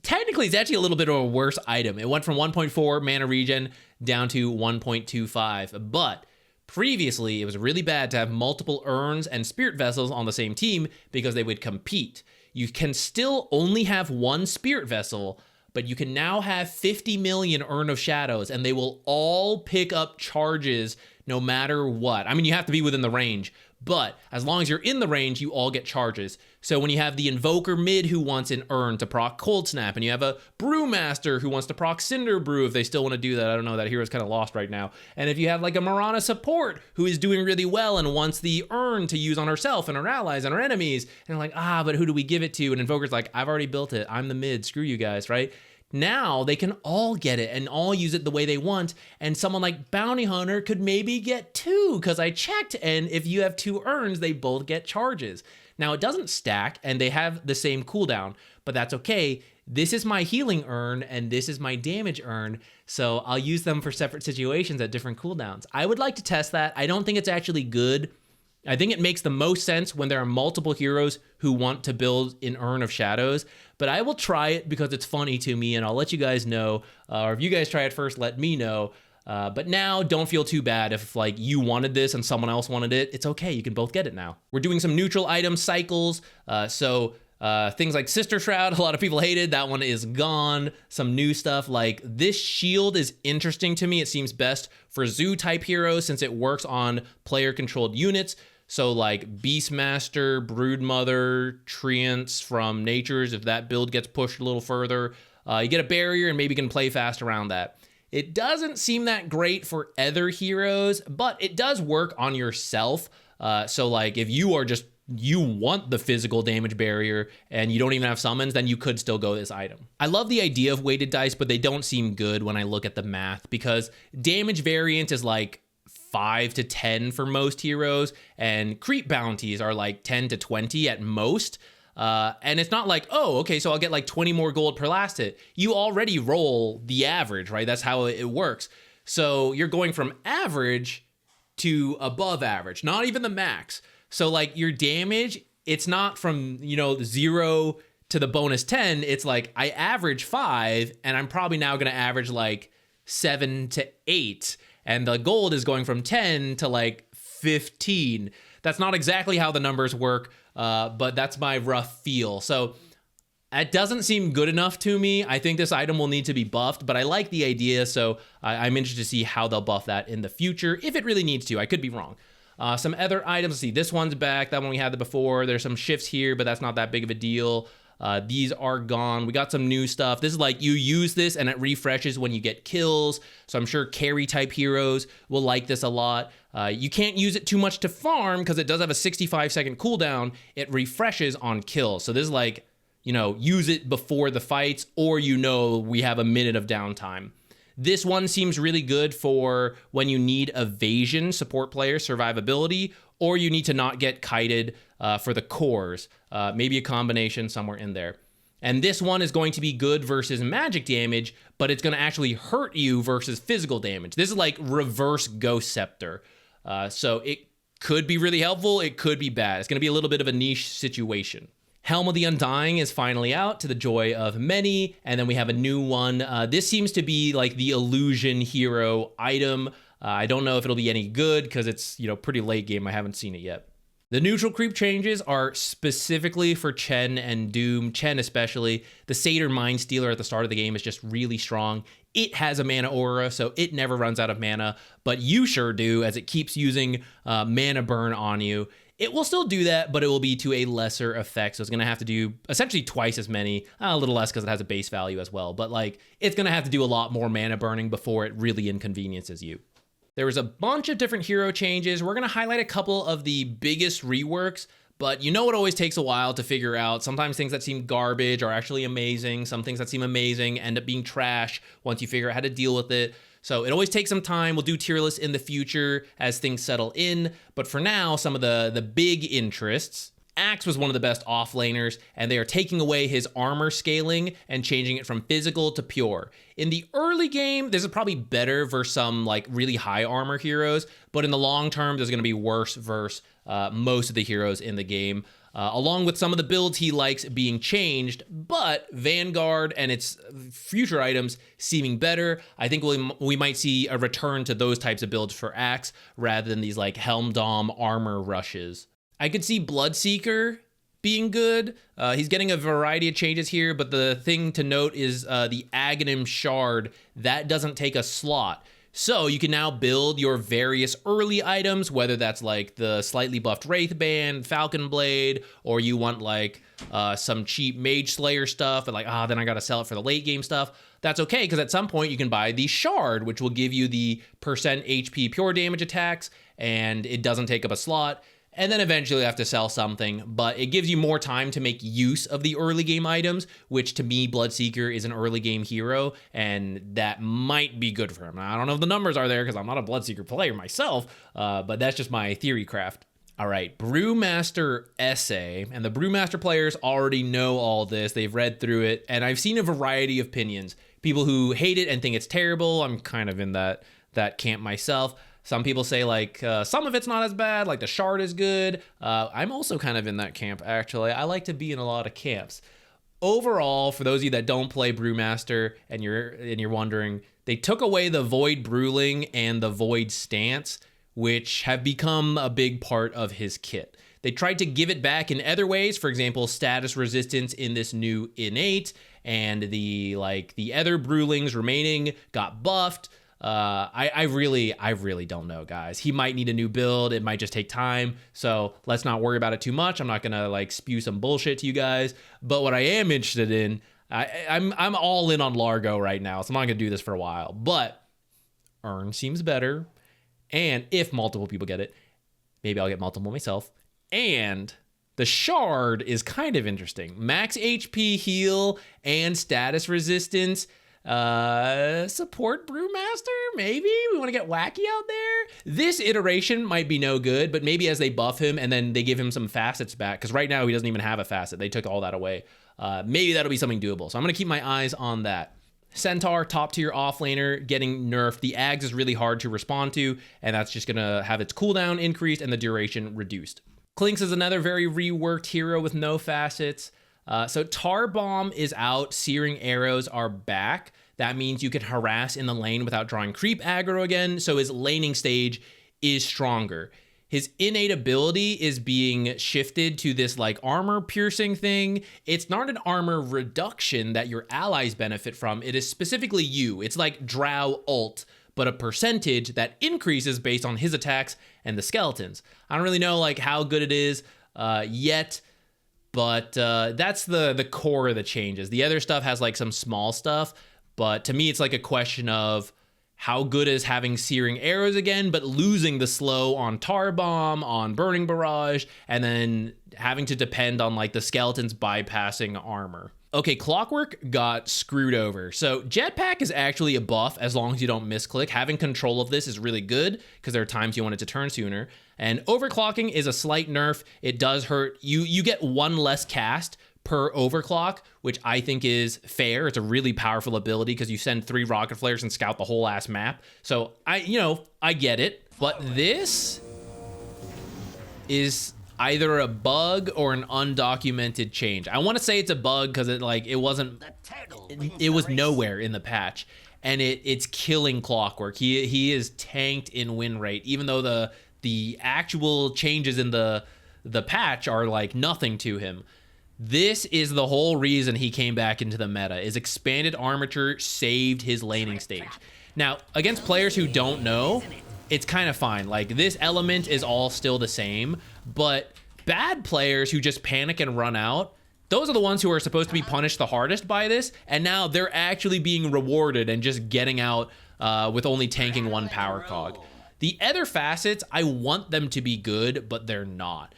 [SPEAKER 1] technically, it's actually a little bit of a worse item. It went from 1.4 mana regen down to 1.25, but previously, it was really bad to have multiple urns and spirit vessels on the same team because they would compete. You can still only have one spirit vessel, but you can now have 50 million Urn of Shadows, and they will all pick up charges no matter what. I mean, you have to be within the range, but as long as you're in the range, you all get charges. So when you have the Invoker mid who wants an Urn to proc Cold Snap, and you have a Brewmaster who wants to proc Cinder Brew if they still want to do that. I don't know, that hero's kind of lost right now. And if you have like a Marana support who is doing really well and wants the Urn to use on herself and her allies and her enemies, and like, but who do we give it to? And Invoker's like, I've already built it. I'm the mid. Screw you guys, right? Now they can all get it and all use it the way they want. And someone like Bounty Hunter could maybe get 2 because I checked. And if you have 2 urns, they both get charges. Now it doesn't stack and they have the same cooldown, but that's okay. This is my healing urn and this is my damage urn. So I'll use them for separate situations at different cooldowns. I would like to test that. I don't think it's actually good. I think it makes the most sense when there are multiple heroes who want to build an Urn of Shadows, but I will try it because it's funny to me and I'll let you guys know, or if you guys try it first, let me know. But now don't feel too bad if like you wanted this and someone else wanted it. It's okay, you can both get it now. We're doing some neutral item cycles, things like Sister Shroud, a lot of people hated, that one is gone. Some new stuff like this shield is interesting to me. It seems best for zoo type heroes since it works on player controlled units. So like Beastmaster, Broodmother, Treants from Natures, if that build gets pushed a little further, you get a barrier and maybe can play fast around that. It doesn't seem that great for other heroes, but it does work on yourself. So like if you are just, you want the physical damage barrier and you don't even have summons, then you could still go this item. I love the idea of weighted dice, but they don't seem good when I look at the math because damage variance is like 5 to 10 for most heroes, and creep bounties are like 10 to 20 at most. And it's not like, oh, okay, so I'll get like 20 more gold per last hit. You already roll the average, right? That's how it works. So you're going from average to above average, not even the max. So like your damage, it's not from, 0 to the bonus 10. It's like I average 5 and I'm probably now going to average like 7 to 8. And the gold is going from 10 to like 15. That's not exactly how the numbers work, but that's my rough feel. So it doesn't seem good enough to me. I think this item will need to be buffed, but I like the idea. So I'm interested to see how they'll buff that in the future, if it really needs to. I could be wrong. Some other items, let's see, this one's back. That one we had before. There's some shifts here, but that's not that big of a deal. These are gone. We got some new stuff. This is like you use this and it refreshes when you get kills. So I'm sure carry type heroes will like this a lot. You can't use it too much to farm because it does have a 65-second cooldown. It refreshes on kills. So this is like, use it before the fights or we have a minute of downtime. This one seems really good for when you need evasion, support player survivability, or you need to not get kited for the cores. Maybe a combination somewhere in there. And this one is going to be good versus magic damage, but it's going to actually hurt you versus physical damage. This is like reverse Ghost Scepter. So it could be really helpful. It could be bad. It's going to be a little bit of a niche situation. Helm of the Undying is finally out to the joy of many. And then we have a new one. This seems to be like the illusion hero item. I don't know if it'll be any good because it's, pretty late game. I haven't seen it yet. The neutral creep changes are specifically for Chen and Doom, Chen especially. The Satyr Mind Stealer at the start of the game is just really strong. It has a mana aura, so it never runs out of mana, but you sure do as it keeps using mana burn on you. It will still do that, but it will be to a lesser effect. So it's going to have to do essentially twice as many, a little less because it has a base value as well. But like it's going to have to do a lot more mana burning before it really inconveniences you. There was a bunch of different hero changes. We're going to highlight a couple of the biggest reworks, but it always takes a while to figure out. Sometimes things that seem garbage are actually amazing. Some things that seem amazing end up being trash once you figure out how to deal with it. So it always takes some time. We'll do tier lists in the future as things settle in. But for now, some of the big interests. Axe was one of the best offlaners, and they are taking away his armor scaling and changing it from physical to pure. In the early game, this is probably better versus some like really high armor heroes, but in the long term, there's going to be worse versus most of the heroes in the game. Along with some of the builds he likes being changed, but Vanguard and its future items seeming better. I think we might see a return to those types of builds for Axe rather than these like Helm Dom armor rushes. I could see Bloodseeker being good. He's getting a variety of changes here, but the thing to note is the Aghanim Shard. That doesn't take a slot. So you can now build your various early items, whether that's like the slightly buffed Wraith Band, Falcon Blade, or you want like some cheap Mage Slayer stuff, but like, then I gotta sell it for the late game stuff. That's okay, because at some point you can buy the Shard, which will give you the percent HP pure damage attacks, and it doesn't take up a slot. And then eventually you have to sell something, but it gives you more time to make use of the early game items, which to me, Bloodseeker is an early game hero, and that might be good for him. I don't know if the numbers are there because I'm not a Bloodseeker player myself, but that's just my theory craft. All right, Brewmaster Essay, and the Brewmaster players already know all this. They've read through it, and I've seen a variety of opinions. People who hate it and think it's terrible. I'm kind of in that camp myself. Some people say like some of it's not as bad, like the Shard is good. I'm also kind of in that camp, actually. I like to be in a lot of camps. Overall, for those of you that don't play Brewmaster and you're wondering, they took away the Void Bruling and the Void Stance, which have become a big part of his kit. They tried to give it back in other ways, for example, status resistance in this new innate, and the other Brulings remaining got buffed. I really don't know, guys. He might need a new build. It might just take time. So let's not worry about it too much. I'm not gonna like spew some bullshit to you guys. But what I am interested in, I'm all in on Largo right now. So I'm not gonna do this for a while. But Earn seems better, and if multiple people get it, maybe I'll get multiple myself. And the Shard is kind of interesting. Max HP heal and status resistance. Support Brewmaster, maybe we want to get wacky out there. This iteration might be no good, but maybe as they buff him and then they give him some facets back, because right now he doesn't even have a facet. They took all that away. Maybe that'll be something doable. So I'm gonna keep my eyes on that. Centaur, top tier offlaner, getting nerfed. The Ags is really hard to respond to, and that's just gonna have its cooldown increased and the duration reduced. Clinks is another very reworked hero with no facets. So Tar Bomb is out, Searing Arrows are back. That means you can harass in the lane without drawing creep aggro again, so his laning stage is stronger. His innate ability is being shifted to this like armor piercing thing. It's not an armor reduction that your allies benefit from, it is specifically you. It's like Drow ult, but a percentage that increases based on his attacks and the skeletons. I don't really know like how good it is yet, but that's the core of the changes. The other stuff has like some small stuff, but to me it's like a question of how good is having Searing Arrows again, but losing the slow on Tar Bomb, on Burning Barrage, and then having to depend on like the skeletons bypassing armor. Okay, Clockwork got screwed over. So Jetpack is actually a buff as long as you don't misclick. Having control of this is really good because there are times you want it to turn sooner. And Overclocking is a slight nerf. It does hurt. You get one less cast per overclock, which I think is fair. It's a really powerful ability because you send 3 rocket flares and scout the whole ass map. So I get it. But this is either a bug or an undocumented change. I want to say it's a bug because it was nowhere in the patch, and it's killing Clockwork. He is tanked in win rate, even though the actual changes in the patch are like nothing to him. This is the whole reason he came back into the meta, is expanded armature saved his laning stage. Now, against players who don't know, it's kind of fine. Like, this element is all still the same, but bad players who just panic and run out, those are the ones who are supposed to be punished the hardest by this, and now they're actually being rewarded and just getting out with only tanking 1 power cog. The other facets, I want them to be good, but they're not.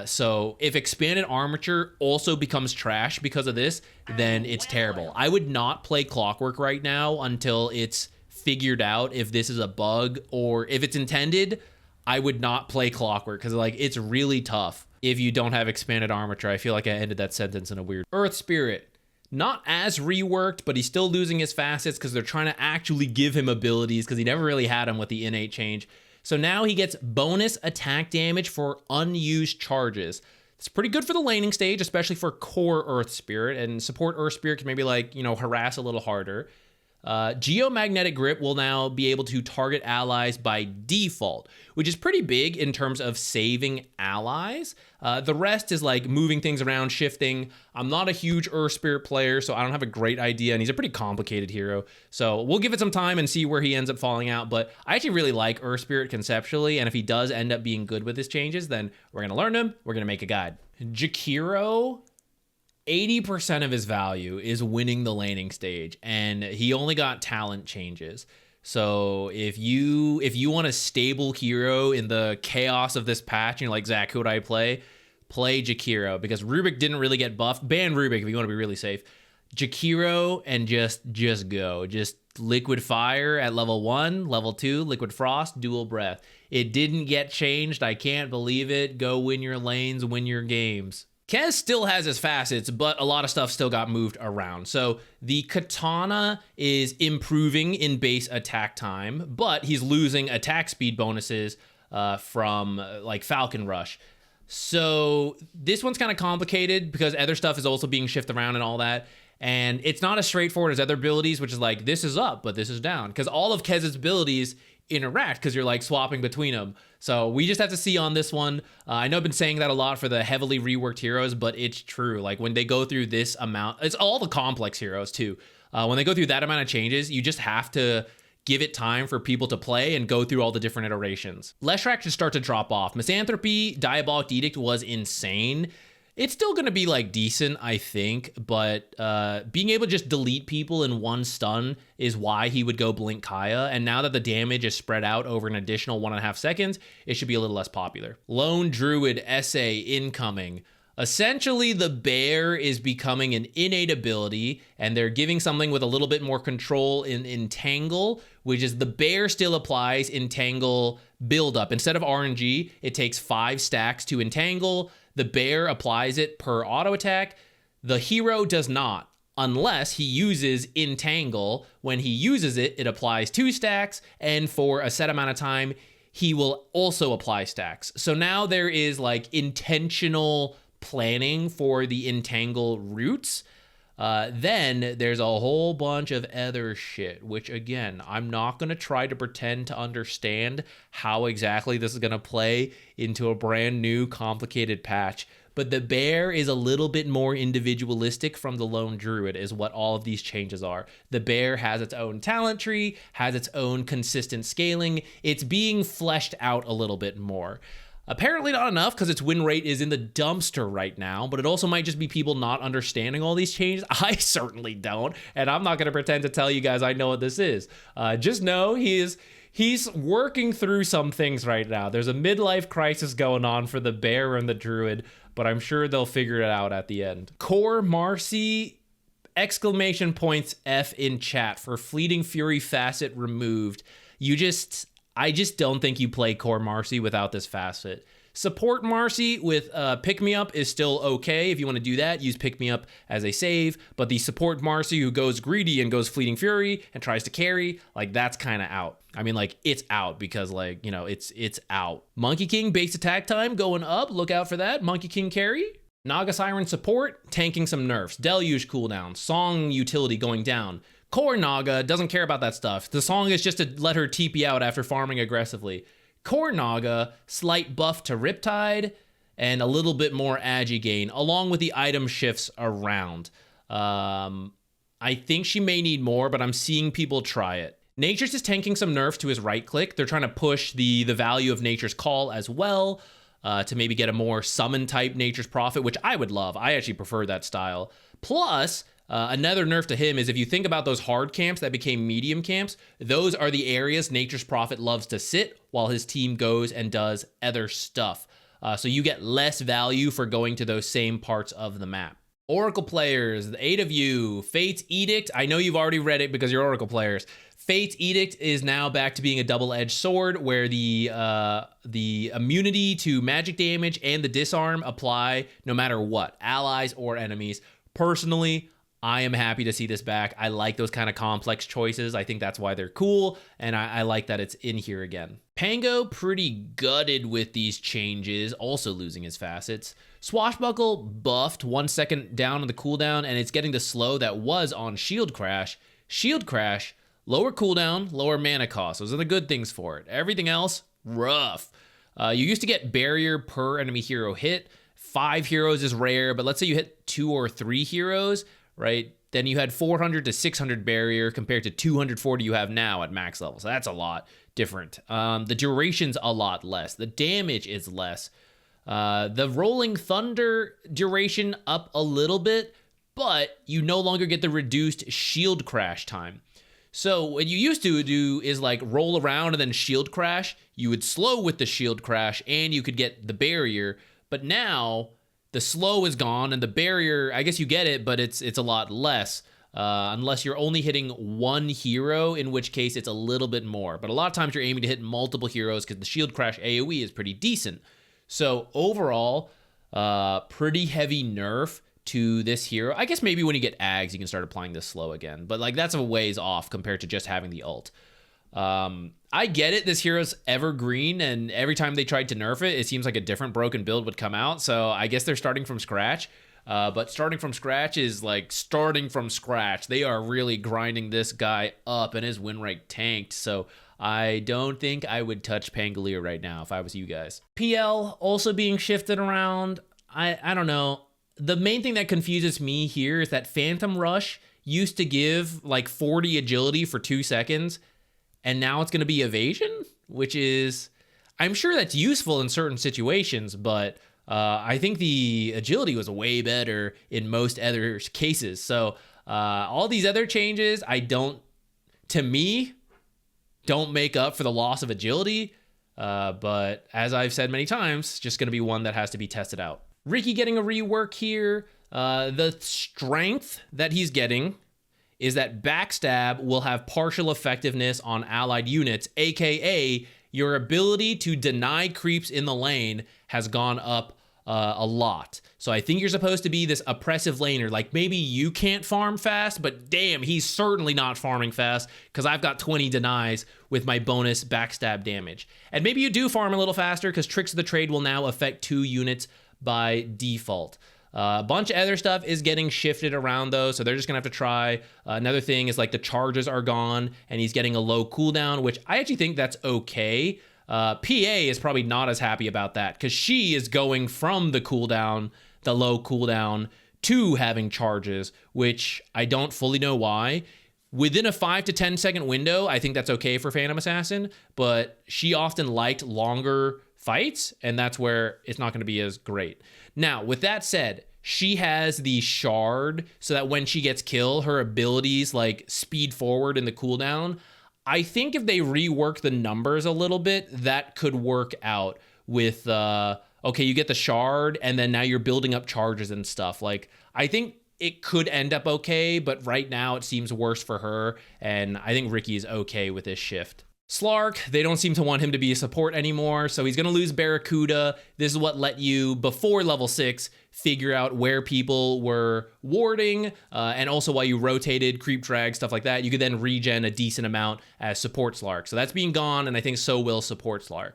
[SPEAKER 1] So if expanded armature also becomes trash because of this, then it's terrible. I would not play Clockwork right now until it's figured out if this is a bug or if it's intended, I would not play Clockwork because like it's really tough if you don't have expanded armature. I feel like I ended that sentence in a weird. Earth Spirit. Not as reworked, but he's still losing his facets because they're trying to actually give him abilities because he never really had them with the innate change. So now he gets bonus attack damage for unused charges. It's pretty good for the laning stage, especially for core Earth Spirit, and support Earth Spirit can maybe like, you know, harass a little harder. Geomagnetic Grip will now be able to target allies by default, which is pretty big in terms of saving allies. The rest is like moving things around, shifting. I'm not a huge Earth Spirit player, so I don't have a great idea, and he's a pretty complicated hero. So we'll give it some time and see where he ends up falling out, but I actually really like Earth Spirit conceptually, and if he does end up being good with his changes, then we're going to learn him, we're going to make a guide. Jakiro, 80% of his value is winning the laning stage, and he only got talent changes. So if you want a stable hero in the chaos of this patch, and you're like, Zach, who would I play? Play Jakiro, because Rubik didn't really get buffed. Ban Rubik if you want to be really safe. Jakiro, and just go. Just Liquid Fire at level 1, level 2, Liquid Frost, Dual Breath. It didn't get changed. I can't believe it. Go win your lanes, win your games. Kez still has his facets, but a lot of stuff still got moved around. So the Katana is improving in base attack time, but he's losing attack speed bonuses from like Falcon Rush. So this one's kind of complicated because other stuff is also being shifted around and all that. And it's not as straightforward as other abilities, which is like, this is up, but this is down. Because all of Kez's abilities interact because you're like swapping between them. So we just have to see on this one. I know I've been saying that a lot for the heavily reworked heroes, but it's true. Like when they go through this amount, it's all the complex heroes too. When they go through that amount of changes, you just have to give it time for people to play and go through all the different iterations. Leshrac should start to drop off. Misanthropy, Diabolic Edict was insane. It's still going to be like decent, I think, but being able to just delete people in one stun is why he would go Blink Kaya. And now that the damage is spread out over an additional 1.5 seconds, it should be a little less popular. Lone Druid essay incoming. Essentially, the bear is becoming an innate ability, and they're giving something with a little bit more control in Entangle, which is the bear still applies Entangle buildup. Instead of RNG, it takes 5 stacks to Entangle. The bear applies it per auto attack. The hero does not, unless he uses Entangle. When he uses it, it applies 2 stacks, and for a set amount of time, he will also apply stacks. So now there is like intentional planning for the Entangle routes. Then there's a whole bunch of other shit, which again, I'm not going to try to pretend to understand how exactly this is going to play into a brand new complicated patch. But the bear is a little bit more individualistic from the Lone Druid is what all of these changes are. The bear has its own talent tree, has its own consistent scaling. It's being fleshed out a little bit more. Apparently not enough because its win rate is in the dumpster right now, but it also might just be people not understanding all these changes. I certainly don't, and I'm not going to pretend to tell you guys I know what this is. Just know he's working through some things right now. There's a midlife crisis going on for the bear and the druid, but I'm sure they'll figure it out at the end. Core Marcy, exclamation points F in chat for Fleeting Fury facet removed. I just don't think you play Core Marcy without this facet. Support Marcy with Pick Me Up is still okay. If you want to do that, use Pick Me Up as a save. But the support Marcy who goes greedy and goes Fleeting Fury and tries to carry, like that's kind of out. I mean, like it's out because like, you know, it's out. Monkey King base attack time going up. Look out for that. Monkey King carry. Naga Siren support, tanking some nerfs. Deluge cooldown. Song utility going down. Core Naga doesn't care about that stuff. The song is just to let her TP out after farming aggressively. Core Naga, slight buff to Riptide, and a little bit more agi gain, along with the item shifts around. I think she may need more, but I'm seeing people try it. Nature's is tanking some nerfs to his right click. They're trying to push the value of Nature's Call as well, to maybe get a more summon type Nature's Prophet, which I would love. I actually prefer that style. Plus, another nerf to him is if you think about those hard camps that became medium camps, those are the areas Nature's Prophet loves to sit while his team goes and does other stuff. So you get less value for going to those same parts of the map. Oracle players, the 8 of you, Fate's Edict. I know you've already read it because you're Oracle players. Fate's Edict is now back to being a double-edged sword where the immunity to magic damage and the disarm apply no matter what, allies or enemies. Personally, I am happy to see this back. I like those kind of complex choices. I think that's why they're cool, and I like that it's in here again. Pango, pretty gutted with these changes, also losing his facets. Swashbuckle buffed 1 second down on the cooldown, and it's getting the slow that was on Shield Crash. Shield Crash, lower cooldown, lower mana cost. Those are the good things for it. Everything else, rough. You used to get barrier per enemy hero hit. 5 heroes is rare, but let's say you hit 2 or 3 heroes, right? Then you had 400 to 600 barrier compared to 240 you have now at max level. So that's a lot different. The duration's a lot less. The damage is less. The Rolling Thunder duration up a little bit, but you no longer get the reduced shield crash time. So what you used to do is like roll around and then shield crash. You would slow with the shield crash and you could get the barrier. But now the slow is gone and the barrier, I guess you get it, but it's a lot less. Unless you're only hitting one hero, in which case it's a little bit more. But a lot of times you're aiming to hit multiple heroes because the shield crash AoE is pretty decent. So overall, pretty heavy nerf to this hero. I guess maybe when you get Ags, you can start applying this slow again. But like that's a ways off compared to just having the ult. I get it. This hero's evergreen, and every time they tried to nerf it, it seems like a different broken build would come out. So I guess they're starting from scratch. But starting from scratch is like starting from scratch. They are really grinding this guy up, and his win rate tanked. So I don't think I would touch Pangolier right now if I was you guys. PL also being shifted around. I don't know. The main thing that confuses me here is that Phantom Rush used to give like 40 agility for 2 seconds, and now it's going to be evasion, which is, I'm sure that's useful in certain situations, but I think the agility was way better in most other cases. So all these other changes, to me, don't make up for the loss of agility. But as I've said many times, just going to be one that has to be tested out. Ricky getting a rework here. The strength that he's getting is that Backstab will have partial effectiveness on allied units, aka your ability to deny creeps in the lane has gone up a lot. So I think you're supposed to be this oppressive laner. Like maybe you can't farm fast, but damn, he's certainly not farming fast because I've got 20 denies with my bonus backstab damage. And maybe you do farm a little faster because Tricks of the Trade will now affect 2 units by default. A bunch of other stuff is getting shifted around though, so they're just gonna have to try. Another thing is like the charges are gone and he's getting a low cooldown, which I actually think that's okay. PA is probably not as happy about that because she is going from the cooldown, the low cooldown, to having charges, which I don't fully know why. Within a 5 to 10 second window, I think that's okay for Phantom Assassin, but she often liked longer fights, and that's where it's not going to be as great. Now, with that said, she has the shard so that when she gets killed, her abilities like speed forward in the cooldown. I think if they rework the numbers a little bit, that could work out with, okay, you get the shard and then now you're building up charges and stuff. Like, I think it could end up okay, but right now it seems worse for her. And I think Ricky is okay with this shift. Slark, they don't seem to want him to be a support anymore, so he's going to lose Barracuda. This is what let you, before level 6, figure out where people were warding, and also while you rotated, creep drag, stuff like that, you could then regen a decent amount as support Slark. So that's being gone, and I think so will support Slark.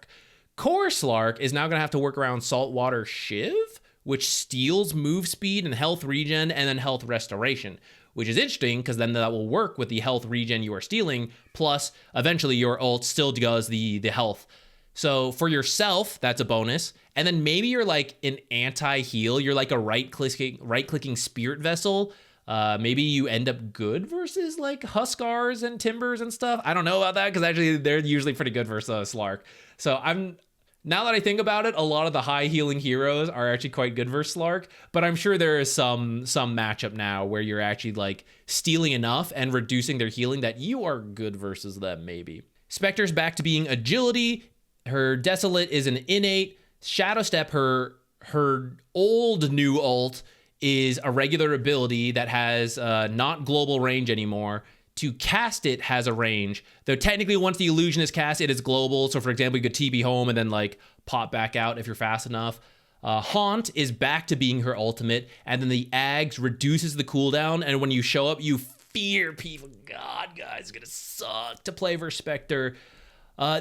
[SPEAKER 1] Core Slark is now going to have to work around Saltwater Shiv, which steals move speed and health regen and then health restoration, which is interesting because then that will work with the health regen you are stealing, plus eventually your ult still does the health. So for yourself, that's a bonus. And then maybe you're like an anti-heal, you're like a right-clicking spirit vessel. Maybe you end up good versus like Huskars and Timbers and stuff. I don't know about that because actually they're usually pretty good versus Slark. So now that I think about it, a lot of the high healing heroes are actually quite good versus Slark, but I'm sure there is some matchup now where you're actually like stealing enough and reducing their healing that you are good versus them maybe. Spectre's back to being agility. Her Desolate is an innate. Shadow Step, her old new ult is a regular ability that has not global range anymore. to cast it has a range, though technically once the illusion is cast, it is global. So for example, you could TP home and then like pop back out if you're fast enough. Haunt is back to being her ultimate, and then the Ags reduces the cooldown, and when you show up, you fear people. God, guys, it's gonna suck to play versus Spectre.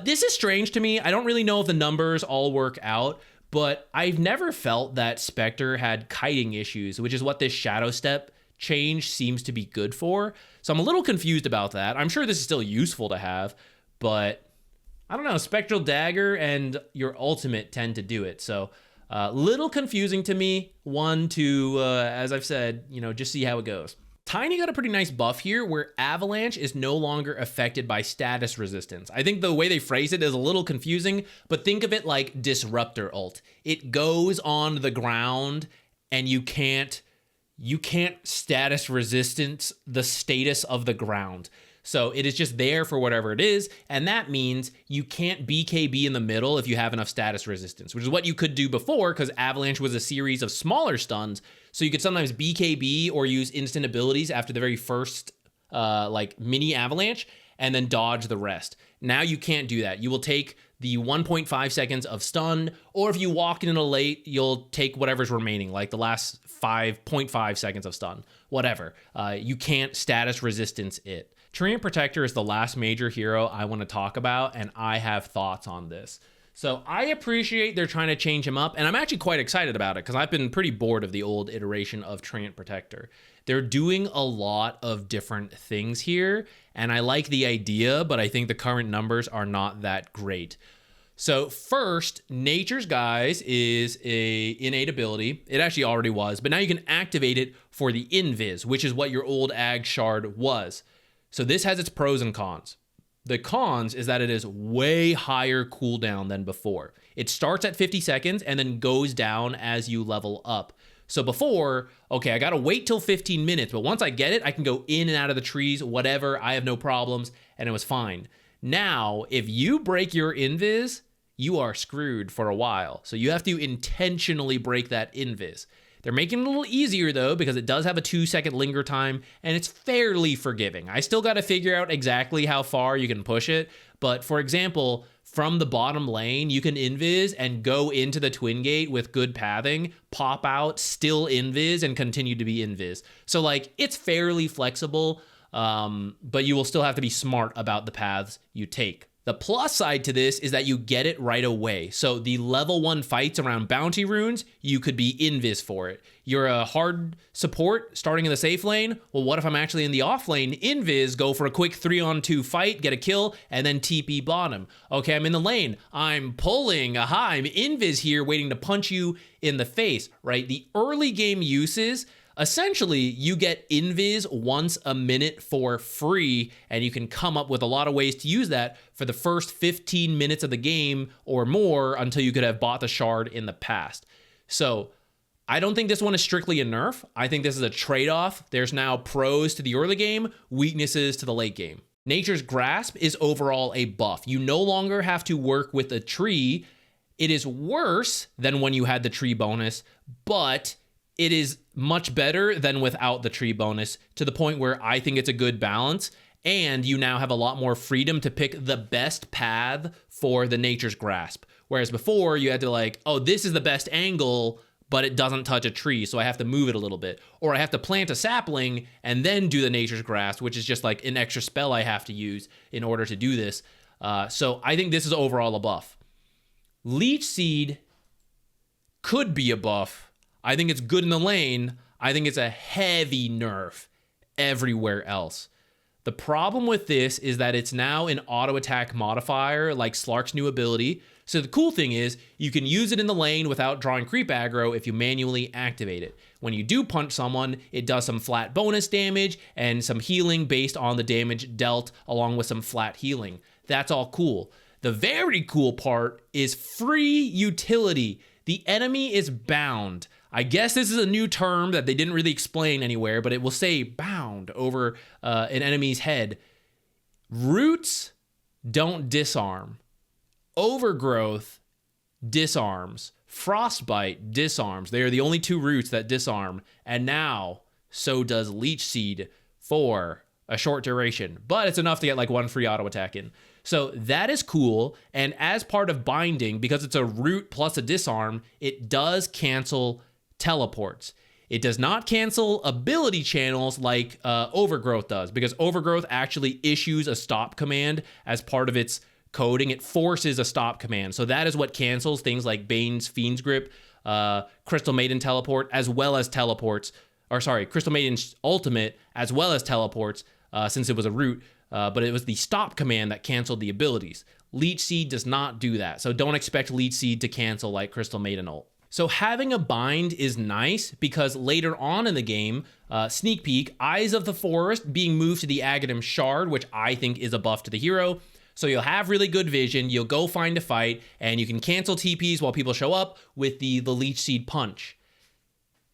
[SPEAKER 1] This is strange to me. I don't really know if the numbers all work out, but I've never felt that Spectre had kiting issues, which is what this Shadow Step change seems to be good for. So I'm a little confused about that. I'm sure this is still useful to have, but I don't know. Spectral Dagger and your ultimate tend to do it. So little confusing to me. 1, 2, as I've said, just see how it goes. Tiny got a pretty nice buff here where Avalanche is no longer affected by status resistance. I think the way they phrase it is a little confusing, but think of it like Disruptor ult. It goes on the ground and you can't status resistance the status of the ground. So it is just there for whatever it is, and that means you can't BKB in the middle if you have enough status resistance, which is what you could do before because Avalanche was a series of smaller stuns, so you could sometimes BKB or use instant abilities after the very first mini Avalanche and then dodge the rest. Now you can't do that. You will take the 1.5 seconds of stun, or if you walk in a late, you'll take whatever's remaining, like the last 5.5 seconds of stun, whatever. You can't status resistance it. Treant Protector is the last major hero I want to talk about, and I have thoughts on this. So I appreciate they're trying to change him up, and I'm actually quite excited about it because I've been pretty bored of the old iteration of Treant Protector. They're doing a lot of different things here, and I like the idea, but I think the current numbers are not that great. So first, Nature's Guise is a innate ability. It actually already was, but now you can activate it for the Invis, which is what your old Ag Shard was. So this has its pros and cons. The cons is that it is way higher cooldown than before. It starts at 50 seconds and then goes down as you level up. So before, okay, I gotta wait till 15 minutes, but once I get it, I can go in and out of the trees, whatever, I have no problems, and it was fine. Now, if you break your Invis, you are screwed for a while. So you have to intentionally break that Invis. They're making it a little easier though, because it does have a 2-second linger time and it's fairly forgiving. I still got to figure out exactly how far you can push it. But for example, from the bottom lane, you can invis and go into the twin gate with good pathing, pop out, still invis and continue to be invis. So like it's fairly flexible, but you will still have to be smart about the paths you take. The plus side to this is that you get it right away. So the level 1 fights around bounty runes, you could be invis for it. You're a hard support starting in the safe lane. Well, what if I'm actually in the off lane? Invis, go for a quick 3-on-2 fight, get a kill, and then TP bottom. Okay, I'm in the lane. I'm pulling. Aha, I'm invis here waiting to punch you in the face, right? The early game uses, essentially, you get invis once a minute for free, and you can come up with a lot of ways to use that for the first 15 minutes of the game or more until you could have bought the shard in the past. So I don't think this one is strictly a nerf. I think this is a trade-off. There's now pros to the early game, weaknesses to the late game. Nature's Grasp is overall a buff. You no longer have to work with a tree. It is worse than when you had the tree bonus, but it is much better than without the tree bonus, to the point where I think it's a good balance, and you now have a lot more freedom to pick the best path for the Nature's Grasp. Whereas before, you had to like, oh, this is the best angle, but it doesn't touch a tree, so I have to move it a little bit. Or I have to plant a sapling and then do the Nature's Grasp, which is just like an extra spell I have to use in order to do this. So I think this is overall a buff. Leech Seed could be a buff. I think it's good in the lane. I think it's a heavy nerf everywhere else. The problem with this is that it's now an auto attack modifier like Slark's new ability. So the cool thing is you can use it in the lane without drawing creep aggro if you manually activate it. When you do punch someone, it does some flat bonus damage and some healing based on the damage dealt, along with some flat healing. That's all cool. The very cool part is free utility. The enemy is bound. I guess this is a new term that they didn't really explain anywhere, but it will say bound over an enemy's head. Roots don't disarm. Overgrowth disarms. Frostbite disarms. They are the only 2 roots that disarm. And now, so does Leech Seed for a short duration, but it's enough to get like 1 free auto attack in. So that is cool. And as part of binding, because it's a root plus a disarm, it does cancel teleports. It does not cancel ability channels like Overgrowth does, because Overgrowth actually issues a stop command as part of its coding. It forces a stop command. So that is what cancels things like Bane's Fiend's Grip, Crystal Maiden teleport, as well as teleports. Or sorry, Crystal Maiden's ultimate, as well as teleports, since it was a root. But it was the stop command that canceled the abilities. Leech Seed does not do that. So don't expect Leech Seed to cancel like Crystal Maiden ult. So having a bind is nice because later on in the game, sneak peek, Eyes of the Forest being moved to the Aghanim Shard, which I think is a buff to the hero. So you'll have really good vision, you'll go find a fight, and you can cancel TPs while people show up with the Leech Seed punch.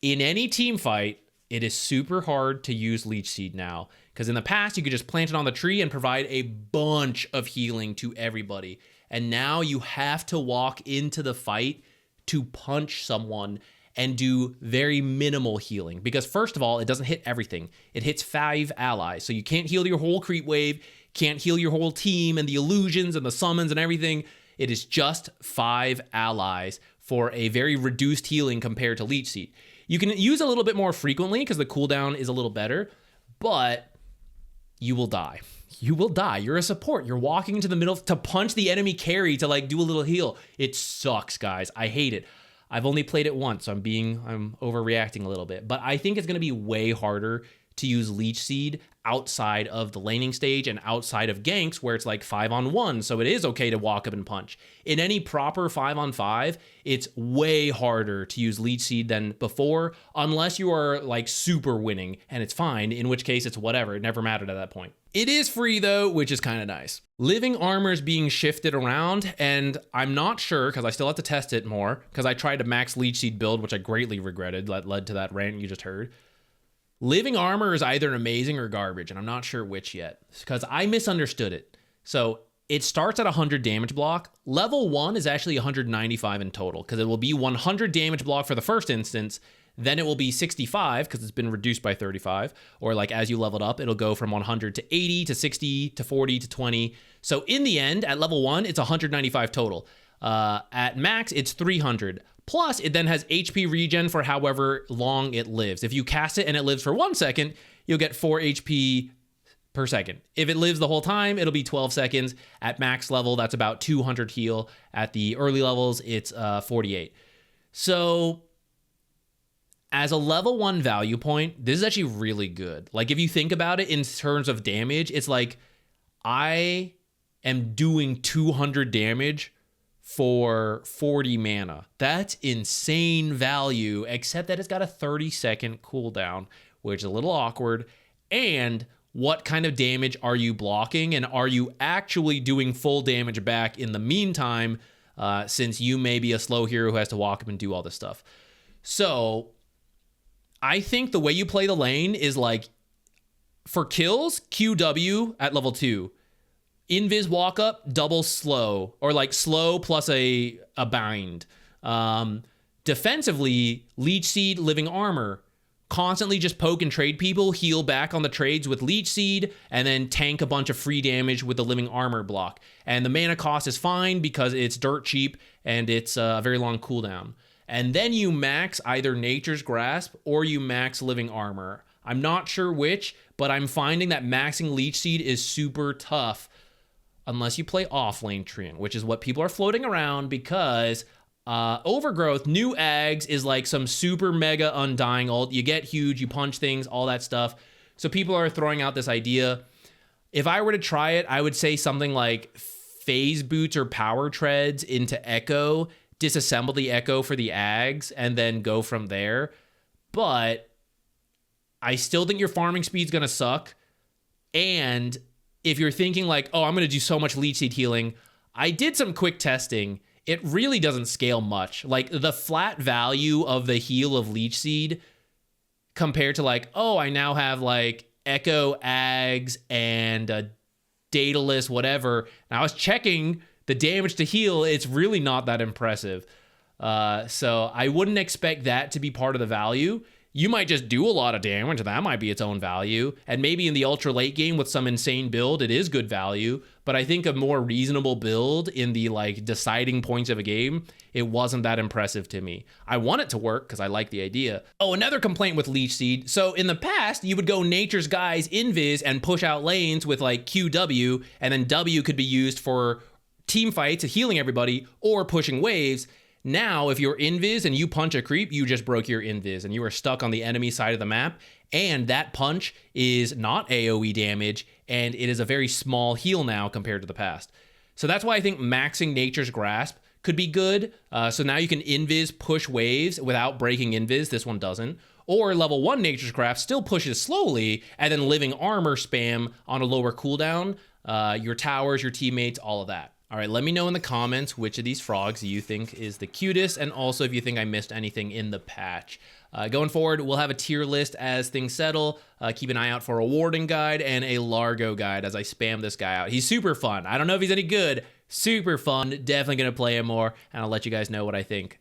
[SPEAKER 1] In any team fight, it is super hard to use Leech Seed now, because in the past, you could just plant it on the tree and provide a bunch of healing to everybody. And now you have to walk into the fight to punch someone and do very minimal healing. Because first of all, it doesn't hit everything. It hits 5 allies. So you can't heal your whole creep wave, can't heal your whole team and the illusions and the summons and everything. It is just 5 allies for a very reduced healing compared to Leech Seed. You can use a little bit more frequently because the cooldown is a little better, but you will die. You will die. You're a support. You're walking into the middle to punch the enemy carry to like do a little heal. It sucks, guys. I hate it. I've only played it once, so I'm overreacting a little bit. But I think it's going to be way harder to use Leech Seed outside of the laning stage and outside of ganks where it's like 5-on-1, so it is okay to walk up and punch. In any proper 5-on-5, it's way harder to use Leech Seed than before, unless you are like super winning, and it's fine, in which case it's whatever, it never mattered at that point. It is free though, which is kind of nice. Living Armor is being shifted around, and I'm not sure, because I still have to test it more, because I tried a max Leech Seed build, which I greatly regretted, that led to that rant you just heard. Living Armor is either amazing or garbage, and I'm not sure which yet, because I misunderstood it. So it starts at 100 damage block. Level 1 is actually 195 in total, because it will be 100 damage block for the first instance, then it will be 65, because it's been reduced by 35, or like as you level it up, it'll go from 100 to 80 to 60 to 40 to 20. So in the end, at level 1, it's 195 total. At max, it's 300. Plus, it then has HP regen for however long it lives. If you cast it and it lives for 1 second, you'll get 4 HP per second. If it lives the whole time, it'll be 12 seconds. At max level, that's about 200 heal. At the early levels, it's 48. So as a level 1 value point, this is actually really good. Like if you think about it in terms of damage, it's like I am doing 200 damage for 40 mana. That's insane value, except that it's got a 30-second cooldown, which is a little awkward. And what kind of damage are you blocking? And are you actually doing full damage back in the meantime, since you may be a slow hero who has to walk up and do all this stuff? So I think the way you play the lane is like, for kills, QW at level 2. Invis walk up, double slow, or like slow plus a bind. Defensively, Leech Seed, Living Armor, constantly just poke and trade people, heal back on the trades with Leech Seed, and then tank a bunch of free damage with the Living Armor block. And the mana cost is fine because it's dirt cheap and it's a very long cooldown. And then you max either Nature's Grasp or you max Living Armor. I'm not sure which, but I'm finding that maxing Leech Seed is super tough unless you play off-lane Treant, which is what people are floating around because Overgrowth, new Ags, is like some super mega undying ult. You get huge, you punch things, all that stuff. So people are throwing out this idea. If I were to try it, I would say something like Phase Boots or Power Treads into Echo, disassemble the Echo for the Ags, and then go from there. But I still think your farming speed's gonna suck. And if you're thinking like, oh, I'm going to do so much Leech Seed healing, I did some quick testing. It really doesn't scale much. Like the flat value of the heal of Leech Seed compared to like, oh, I now have like Echo, Ags, and Daedalus, whatever. And I was checking the damage to heal. It's really not that impressive. So I wouldn't expect that to be part of the value. you might just do a lot of damage. That might be its own value. And maybe in the ultra late game with some insane build, it is good value. But I think a more reasonable build in the like deciding points of a game, it wasn't that impressive to me. I want it to work because I like the idea. Oh, another complaint with Leech Seed. So in the past, you would go Nature's Guise invis and push out lanes with like QW, and then W could be used for team fights, healing everybody, or pushing waves. Now, if you're invis and you punch a creep, you just broke your invis and you are stuck on the enemy side of the map. And that punch is not AoE damage, and it is a very small heal now compared to the past. So that's why I think maxing Nature's Grasp could be good. So now you can invis push waves without breaking invis. This one doesn't. Or level 1 Nature's Grasp still pushes slowly, and then living armor spam on a lower cooldown. Your towers, your teammates, all of that. All right, let me know in the comments which of these frogs you think is the cutest, and also if you think I missed anything in the patch. Going forward, we'll have a tier list as things settle. Keep an eye out for a Warden guide and a Largo guide as I spam this guy out. He's super fun. I don't know if he's any good. Super fun. Definitely going to play him more, and I'll let you guys know what I think.